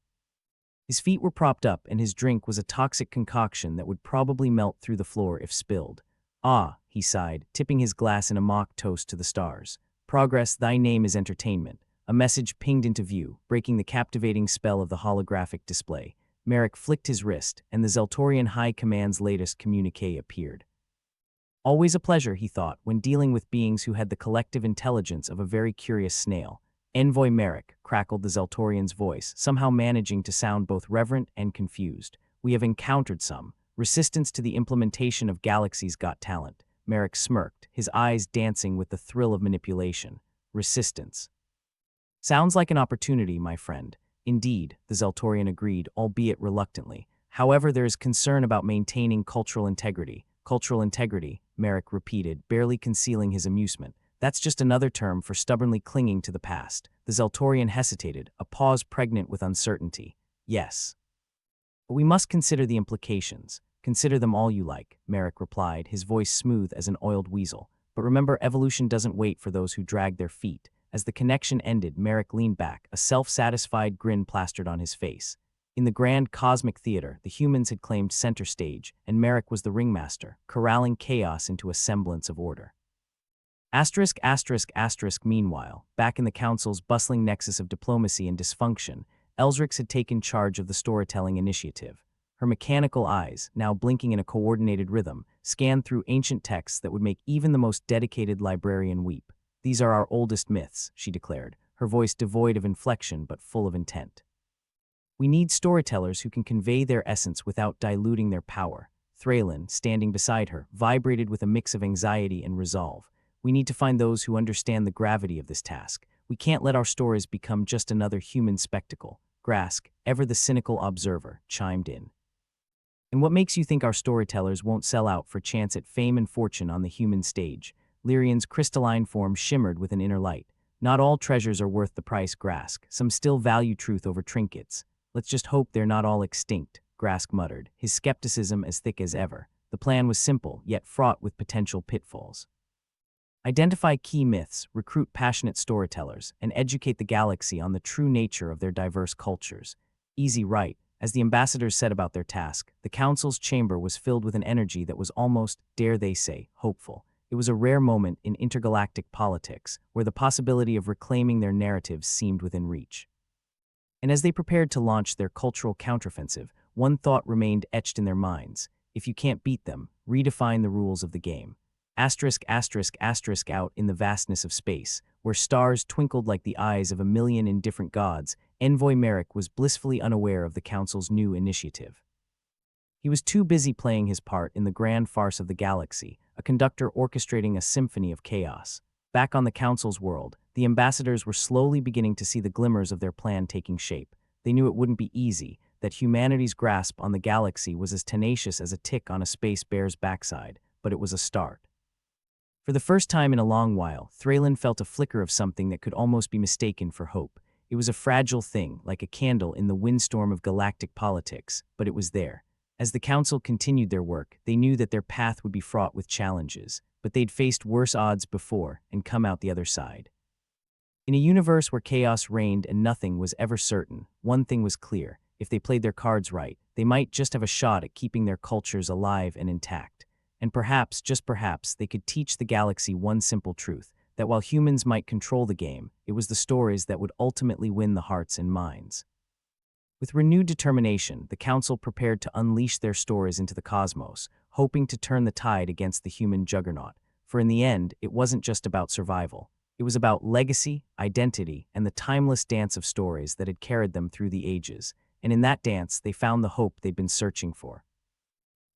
His feet were propped up, and his drink was a toxic concoction that would probably melt through the floor if spilled. Ah, he sighed, tipping his glass in a mock toast to the stars. Progress, thy name is entertainment. A message pinged into view, breaking the captivating spell of the holographic display. Merrick flicked his wrist, and the Zeltorian High Command's latest communique appeared. Always a pleasure, he thought, when dealing with beings who had the collective intelligence of a very curious snail. Envoy Merrick, crackled the Zeltorian's voice, somehow managing to sound both reverent and confused. We have encountered some resistance to the implementation of Galaxy's Got Talent. Merrick smirked, his eyes dancing with the thrill of manipulation. Resistance. Sounds like an opportunity, my friend. Indeed, the Zeltorian agreed, albeit reluctantly. However, there is concern about maintaining cultural integrity. Cultural integrity, Merrick repeated, barely concealing his amusement. That's just another term for stubbornly clinging to the past. The Zeltorian hesitated, a pause pregnant with uncertainty. Yes. But we must consider the implications. Consider them all you like, Merrick replied, his voice smooth as an oiled weasel. But remember, evolution doesn't wait for those who drag their feet. As the connection ended, Merrick leaned back, a self-satisfied grin plastered on his face. In the grand cosmic theater, the humans had claimed center stage, and Merrick was the ringmaster, corralling chaos into a semblance of order. Meanwhile, back in the Council's bustling nexus of diplomacy and dysfunction, Elsrix had taken charge of the storytelling initiative. Her mechanical eyes, now blinking in a coordinated rhythm, scanned through ancient texts that would make even the most dedicated librarian weep. "These are our oldest myths," she declared, her voice devoid of inflection but full of intent. "We need storytellers who can convey their essence without diluting their power." Thraylin, standing beside her, vibrated with a mix of anxiety and resolve. "We need to find those who understand the gravity of this task. We can't let our stories become just another human spectacle." Grask, ever the cynical observer, chimed in. "And what makes you think our storytellers won't sell out for chance at fame and fortune on the human stage?" Lyrian's crystalline form shimmered with an inner light. "Not all treasures are worth the price, Grask. Some still value truth over trinkets. Let's just hope they're not all extinct," Grask muttered, his skepticism as thick as ever. The plan was simple, yet fraught with potential pitfalls. Identify key myths, recruit passionate storytellers, and educate the galaxy on the true nature of their diverse cultures. Easy, right? As the ambassadors set about their task, the Council's chamber was filled with an energy that was almost, dare they say, hopeful. It was a rare moment in intergalactic politics, where the possibility of reclaiming their narratives seemed within reach. And as they prepared to launch their cultural counteroffensive, one thought remained etched in their minds: if you can't beat them, redefine the rules of the game. Out in the vastness of space, where stars twinkled like the eyes of a million indifferent gods, Envoy Merrick was blissfully unaware of the Council's new initiative. He was too busy playing his part in the grand farce of the galaxy, a conductor orchestrating a symphony of chaos. Back on the Council's world, the ambassadors were slowly beginning to see the glimmers of their plan taking shape. They knew it wouldn't be easy, that humanity's grasp on the galaxy was as tenacious as a tick on a space bear's backside, but it was a start. For the first time in a long while, Thraylin felt a flicker of something that could almost be mistaken for hope. It was a fragile thing, like a candle in the windstorm of galactic politics, but it was there. As the Council continued their work, they knew that their path would be fraught with challenges, but they'd faced worse odds before and come out the other side. In a universe where chaos reigned and nothing was ever certain, one thing was clear: if they played their cards right, they might just have a shot at keeping their cultures alive and intact. And perhaps, just perhaps, they could teach the galaxy one simple truth: that while humans might control the game, it was the stories that would ultimately win the hearts and minds. With renewed determination, the Council prepared to unleash their stories into the cosmos, hoping to turn the tide against the human juggernaut. For in the end, it wasn't just about survival. It was about legacy, identity, and the timeless dance of stories that had carried them through the ages. And in that dance, they found the hope they'd been searching for.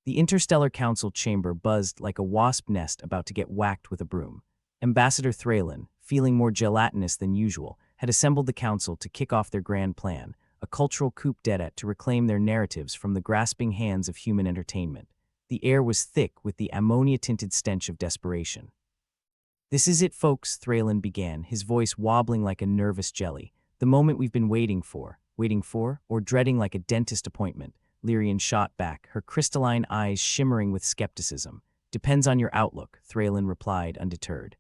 The Interstellar Council chamber buzzed like a wasp nest about to get whacked with a broom. Ambassador Thraylin, feeling more gelatinous than usual, had assembled the Council to kick off their grand plan, a cultural coup d'etat to reclaim their narratives from the grasping hands of human entertainment. The air was thick with the ammonia-tinted stench of desperation. "This is it, folks," Thraylin began, his voice wobbling like a nervous jelly. "The moment we've been waiting for, or dreading like a dentist appointment." Lyrian shot back, her crystalline eyes shimmering with skepticism. "Depends on your outlook," Thraylin replied, undeterred.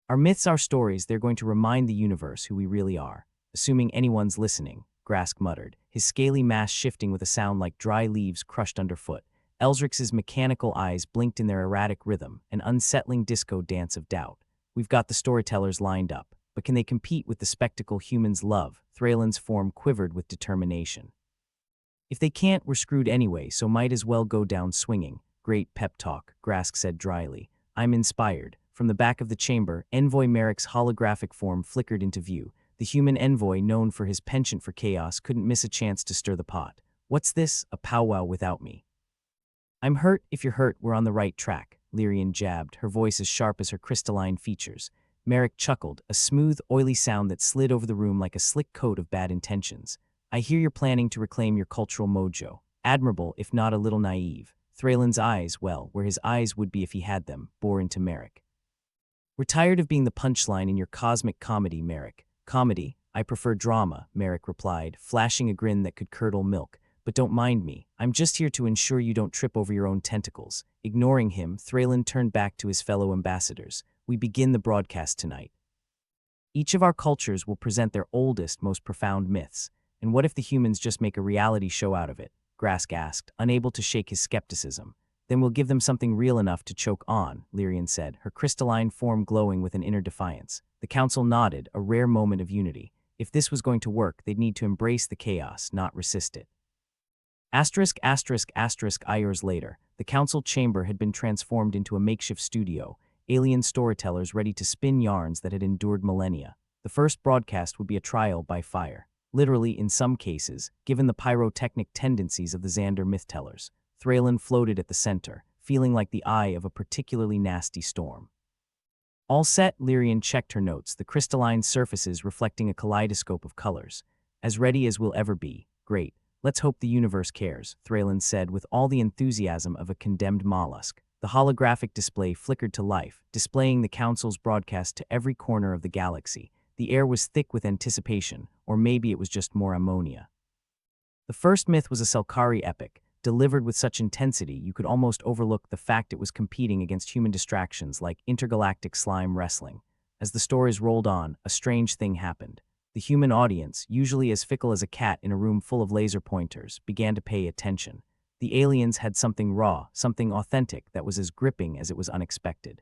"Our myths, our stories, they're going to remind the universe who we really are. Assuming anyone's listening," Grask muttered, his scaly mass shifting with a sound like dry leaves crushed underfoot. Elsrix's mechanical eyes blinked in their erratic rhythm, an unsettling disco dance of doubt. "We've got the storytellers lined up, but can they compete with the spectacle humans love?" Thraylин's form quivered with determination. "If they can't, we're screwed anyway, so might as well go down swinging." "Great pep talk," Grask said dryly. "I'm inspired." From the back of the chamber, Envoy Merrick's holographic form flickered into view. The human envoy, known for his penchant for chaos, couldn't miss a chance to stir the pot. "What's this? A powwow without me?" "I'm hurt. If you're hurt, we're on the right track," Lyrian jabbed, her voice as sharp as her crystalline features. Merrick chuckled, a smooth, oily sound that slid over the room like a slick coat of bad intentions. "I hear you're planning to reclaim your cultural mojo. Admirable, if not a little naive." Thraylин's eyes, well, where his eyes would be if he had them, bore into Merrick. "We're tired of being the punchline in your cosmic comedy, Merrick." "Comedy? I prefer drama," Merrick replied, flashing a grin that could curdle milk. "But don't mind me. I'm just here to ensure you don't trip over your own tentacles." Ignoring him, Thraylin turned back to his fellow ambassadors. "We begin the broadcast tonight. Each of our cultures will present their oldest, most profound myths. And what if the humans just make a reality show out of it? Grask asked, unable to shake his skepticism. Then we'll give them something real enough to choke on, Lyrian said, her crystalline form glowing with an inner defiance. The council nodded, a rare moment of unity. If this was going to work, they'd need to embrace the chaos, not resist it. Years later, the council chamber had been transformed into a makeshift studio, alien storytellers ready to spin yarns that had endured millennia. The first broadcast would be a trial by fire. Literally, in some cases, given the pyrotechnic tendencies of the Xander myth-tellers. Thraylin floated at the center, feeling like the eye of a particularly nasty storm. All set, Lyrian checked her notes, the crystalline surfaces reflecting a kaleidoscope of colors. As ready as we'll ever be. Great. Let's hope the universe cares, Thraylin said with all the enthusiasm of a condemned mollusk. The holographic display flickered to life, displaying the council's broadcast to every corner of the galaxy. The air was thick with anticipation, or maybe it was just more ammonia. The first myth was a Selkari epic, delivered with such intensity you could almost overlook the fact it was competing against human distractions like intergalactic slime wrestling. As the stories rolled on, a strange thing happened. The human audience, usually as fickle as a cat in a room full of laser pointers, began to pay attention. The aliens had something raw, something authentic that was as gripping as it was unexpected.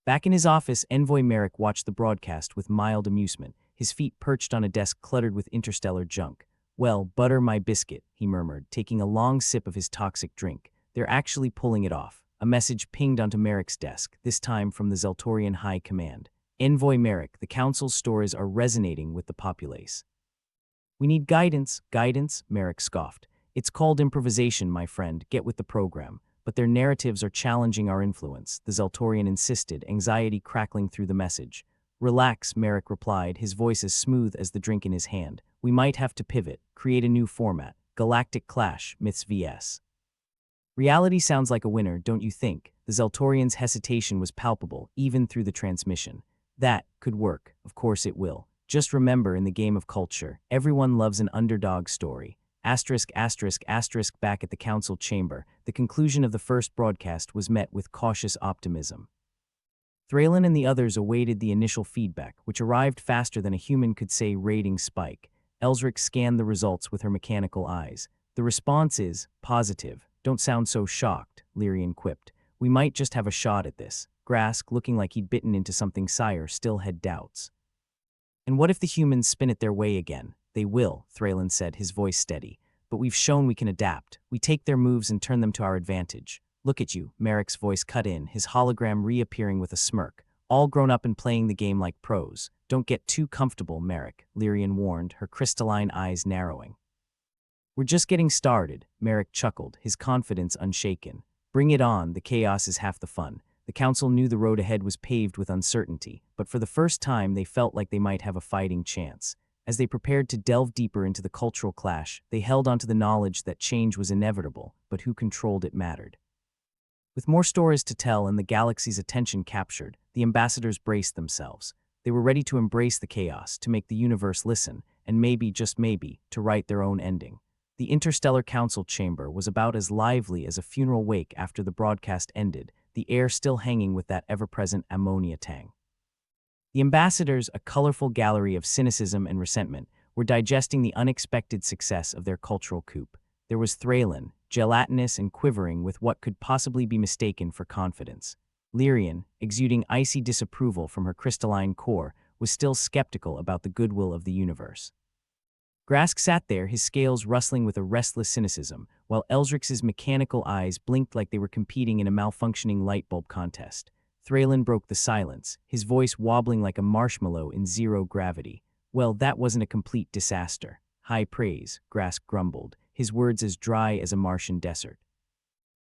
Back in his office, Envoy Merrick watched the broadcast with mild amusement, his feet perched on a desk cluttered with interstellar junk. Well, butter my biscuit, he murmured, taking a long sip of his toxic drink. They're actually pulling it off. A message pinged onto Merrick's desk, this time from the Zeltorian High Command. Envoy Merrick, the Council's stories are resonating with the populace. We need guidance, Merrick scoffed. It's called improvisation, my friend, get with the program. But their narratives are challenging our influence, the Zeltorian insisted, anxiety crackling through the message. Relax, Merrick replied, his voice as smooth as the drink in his hand. We might have to pivot, create a new format. Galactic Clash, Myths vs. Reality sounds like a winner, don't you think? The Zeltorian's hesitation was palpable, even through the transmission. That could work, of course it will. Just remember, in the game of culture, everyone loves an underdog story. Back at the council chamber, the conclusion of the first broadcast was met with cautious optimism. Thraylin and the others awaited the initial feedback, which arrived faster than a human could say rating spike. Elsric scanned the results with her mechanical eyes. The response is positive. Don't sound so shocked, Lyrian quipped. We might just have a shot at this. Grask, looking like he'd bitten into something Sire, still had doubts. And what if the humans spin it their way again? They will, Thraylin said, his voice steady. But we've shown we can adapt. We take their moves and turn them to our advantage. Look at you, Merrick's voice cut in, his hologram reappearing with a smirk. All grown up and playing the game like pros. Don't get too comfortable, Merrick, Lyrian warned, her crystalline eyes narrowing. We're just getting started, Merrick chuckled, his confidence unshaken. Bring it on, the chaos is half the fun. The council knew the road ahead was paved with uncertainty, but for the first time they felt like they might have a fighting chance. As they prepared to delve deeper into the cultural clash, they held onto the knowledge that change was inevitable, but who controlled it mattered. With more stories to tell and the galaxy's attention captured, the ambassadors braced themselves. They were ready to embrace the chaos, to make the universe listen, and maybe, just maybe, to write their own ending. The Interstellar Council chamber was about as lively as a funeral wake after the broadcast ended, the air still hanging with that ever-present ammonia tang. The ambassadors, a colorful gallery of cynicism and resentment, were digesting the unexpected success of their cultural coup. There was Thraylin, gelatinous and quivering with what could possibly be mistaken for confidence. Lyrian, exuding icy disapproval from her crystalline core, was still skeptical about the goodwill of the universe. Grask sat there, his scales rustling with a restless cynicism, while Elsric's mechanical eyes blinked like they were competing in a malfunctioning light bulb contest. Thraylin broke the silence, his voice wobbling like a marshmallow in zero gravity. Well, that wasn't a complete disaster. High praise, Grask grumbled, his words as dry as a Martian desert.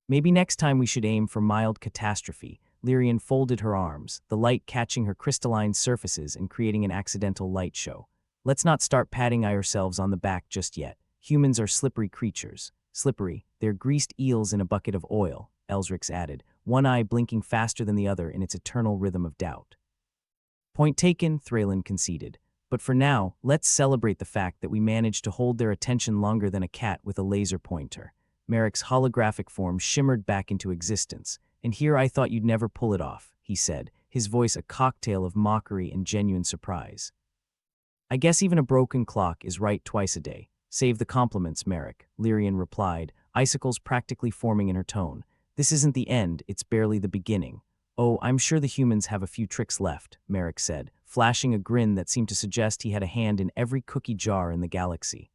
Maybe next time we should aim for mild catastrophe. Lyrian folded her arms, the light catching her crystalline surfaces and creating an accidental light show. Let's not start patting ourselves on the back just yet. Humans are slippery creatures. Slippery, they're greased eels in a bucket of oil, Elsrix added, one eye blinking faster than the other in its eternal rhythm of doubt. Point taken, Thraylin conceded. But for now, let's celebrate the fact that we managed to hold their attention longer than a cat with a laser pointer. Merrick's holographic form shimmered back into existence. And here I thought you'd never pull it off, he said, his voice a cocktail of mockery and genuine surprise. I guess even a broken clock is right twice a day. Save the compliments, Merrick, Lyrian replied, icicles practically forming in her tone. This isn't the end, it's barely the beginning. Oh, I'm sure the humans have a few tricks left, Merrick said, flashing a grin that seemed to suggest he had a hand in every cookie jar in the galaxy.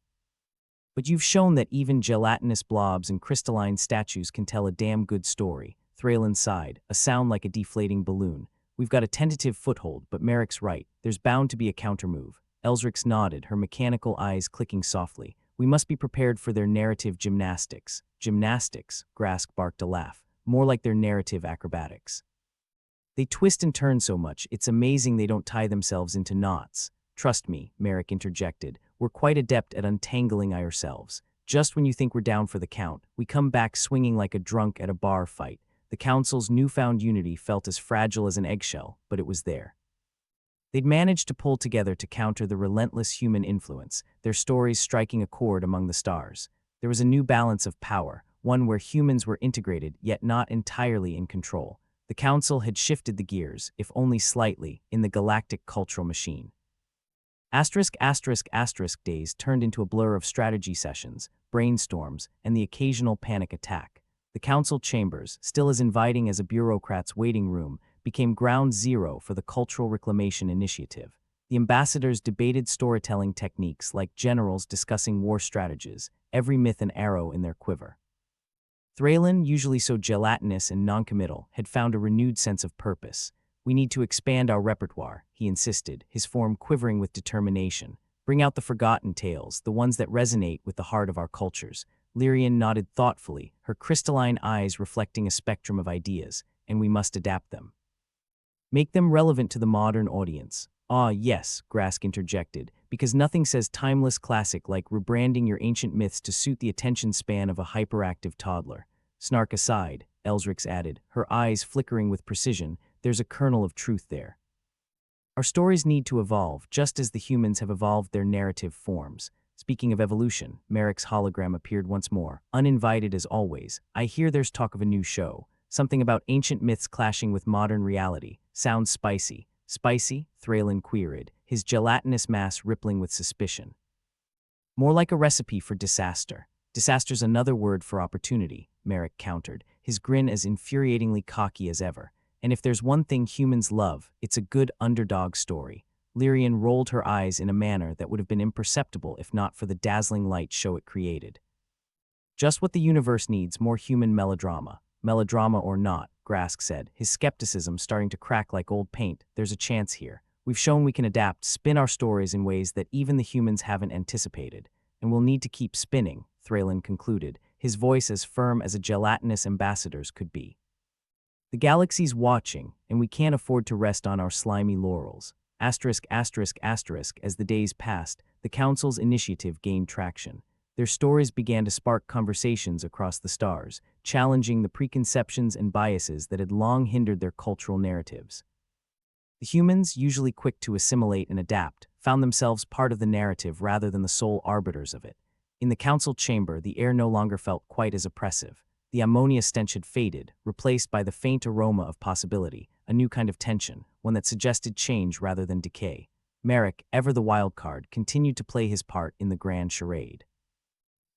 But you've shown that even gelatinous blobs and crystalline statues can tell a damn good story, Thraylin sighed, a sound like a deflating balloon. We've got a tentative foothold, but Merrick's right. There's bound to be a countermove. Elsrix nodded, her mechanical eyes clicking softly. We must be prepared for their narrative gymnastics. Gymnastics, Grask barked a laugh, more like their narrative acrobatics. They twist and turn so much, it's amazing they don't tie themselves into knots. Trust me, Merrick interjected, we're quite adept at untangling ourselves. Just when you think we're down for the count, we come back swinging like a drunk at a bar fight. The Council's newfound unity felt as fragile as an eggshell, but it was there. They'd managed to pull together to counter the relentless human influence, their stories striking a chord among the stars. There was a new balance of power, one where humans were integrated yet not entirely in control. The Council had shifted the gears, if only slightly, in the galactic cultural machine. Days turned into a blur of strategy sessions, brainstorms, and the occasional panic attack. The council chambers, still as inviting as a bureaucrat's waiting room, became ground zero for the Cultural Reclamation Initiative. The ambassadors debated storytelling techniques like generals discussing war strategies, every myth and arrow in their quiver. Thraylin, usually so gelatinous and noncommittal, had found a renewed sense of purpose. We need to expand our repertoire, he insisted, his form quivering with determination. Bring out the forgotten tales, the ones that resonate with the heart of our cultures. Lyrian nodded thoughtfully, her crystalline eyes reflecting a spectrum of ideas, and we must adapt them. Make them relevant to the modern audience. Ah, yes, Grask interjected, because nothing says timeless classic like rebranding your ancient myths to suit the attention span of a hyperactive toddler. Snark aside, Elsrix added, her eyes flickering with precision, there's a kernel of truth there. Our stories need to evolve, just as the humans have evolved their narrative forms. Speaking of evolution, Merrick's hologram appeared once more, uninvited as always. I hear there's talk of a new show. Something about ancient myths clashing with modern reality. Sounds spicy. Spicy? Thraylin queried, his gelatinous mass rippling with suspicion. More like a recipe for disaster. Disaster's another word for opportunity, Merrick countered, his grin as infuriatingly cocky as ever. And if there's one thing humans love, it's a good underdog story. Lyrian rolled her eyes in a manner that would have been imperceptible if not for the dazzling light show it created. Just what the universe needs, more human melodrama. Melodrama or not, Grask said, his skepticism starting to crack like old paint. There's a chance here. We've shown we can adapt, spin our stories in ways that even the humans haven't anticipated. And we'll need to keep spinning, Thraylin concluded, his voice as firm as a gelatinous ambassador's could be. The galaxy's watching, and we can't afford to rest on our slimy laurels. As the days passed, the Council's initiative gained traction. Their stories began to spark conversations across the stars, challenging the preconceptions and biases that had long hindered their cultural narratives. The humans, usually quick to assimilate and adapt, found themselves part of the narrative rather than the sole arbiters of it. In the council chamber, the air no longer felt quite as oppressive. The ammonia stench had faded, replaced by the faint aroma of possibility, a new kind of tension, one that suggested change rather than decay. Merrick, ever the wild card, continued to play his part in the grand charade.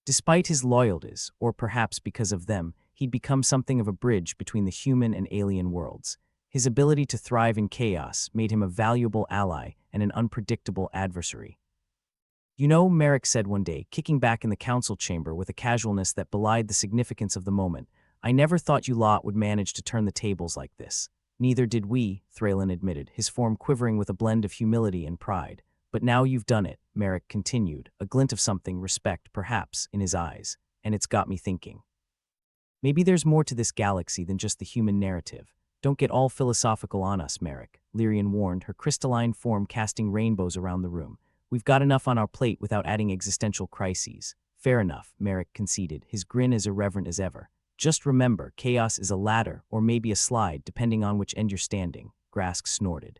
Despite his loyalties, or perhaps because of them, he'd become something of a bridge between the human and alien worlds. His ability to thrive in chaos made him a valuable ally and an unpredictable adversary. You know, Merrick said one day, kicking back in the council chamber with a casualness that belied the significance of the moment, I never thought you lot would manage to turn the tables like this. Neither did we, Thraylin admitted, his form quivering with a blend of humility and pride. But now you've done it, Merrick continued, a glint of something, respect perhaps, in his eyes, and it's got me thinking. Maybe there's more to this galaxy than just the human narrative. Don't get all philosophical on us, Merrick, Lyrian warned, her crystalline form casting rainbows around the room. We've got enough on our plate without adding existential crises. Fair enough, Merrick conceded, his grin as irreverent as ever. Just remember, chaos is a ladder, or maybe a slide, depending on which end you're standing, Grask snorted.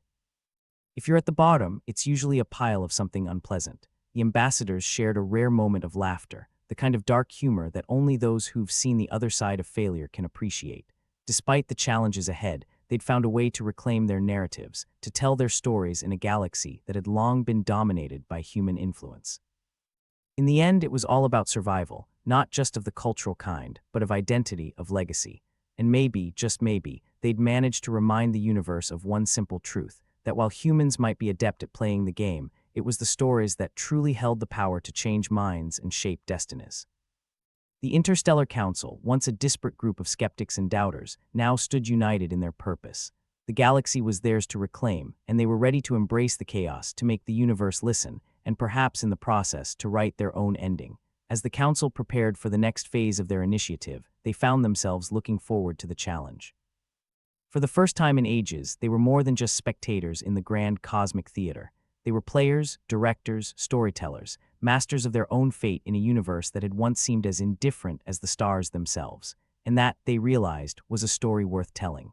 If you're at the bottom, it's usually a pile of something unpleasant. The ambassadors shared a rare moment of laughter, the kind of dark humor that only those who've seen the other side of failure can appreciate. Despite the challenges ahead, they'd found a way to reclaim their narratives, to tell their stories in a galaxy that had long been dominated by human influence. In the end, it was all about survival, not just of the cultural kind, but of identity, of legacy. And maybe, just maybe, they'd managed to remind the universe of one simple truth, that while humans might be adept at playing the game, it was the stories that truly held the power to change minds and shape destinies. The Interstellar Council, once a disparate group of skeptics and doubters, now stood united in their purpose. The galaxy was theirs to reclaim, and they were ready to embrace the chaos, to make the universe listen, and perhaps in the process to write their own ending. As the Council prepared for the next phase of their initiative, they found themselves looking forward to the challenge. For the first time in ages, they were more than just spectators in the grand cosmic theater. They were players, directors, storytellers, masters of their own fate in a universe that had once seemed as indifferent as the stars themselves, and that, they realized, was a story worth telling.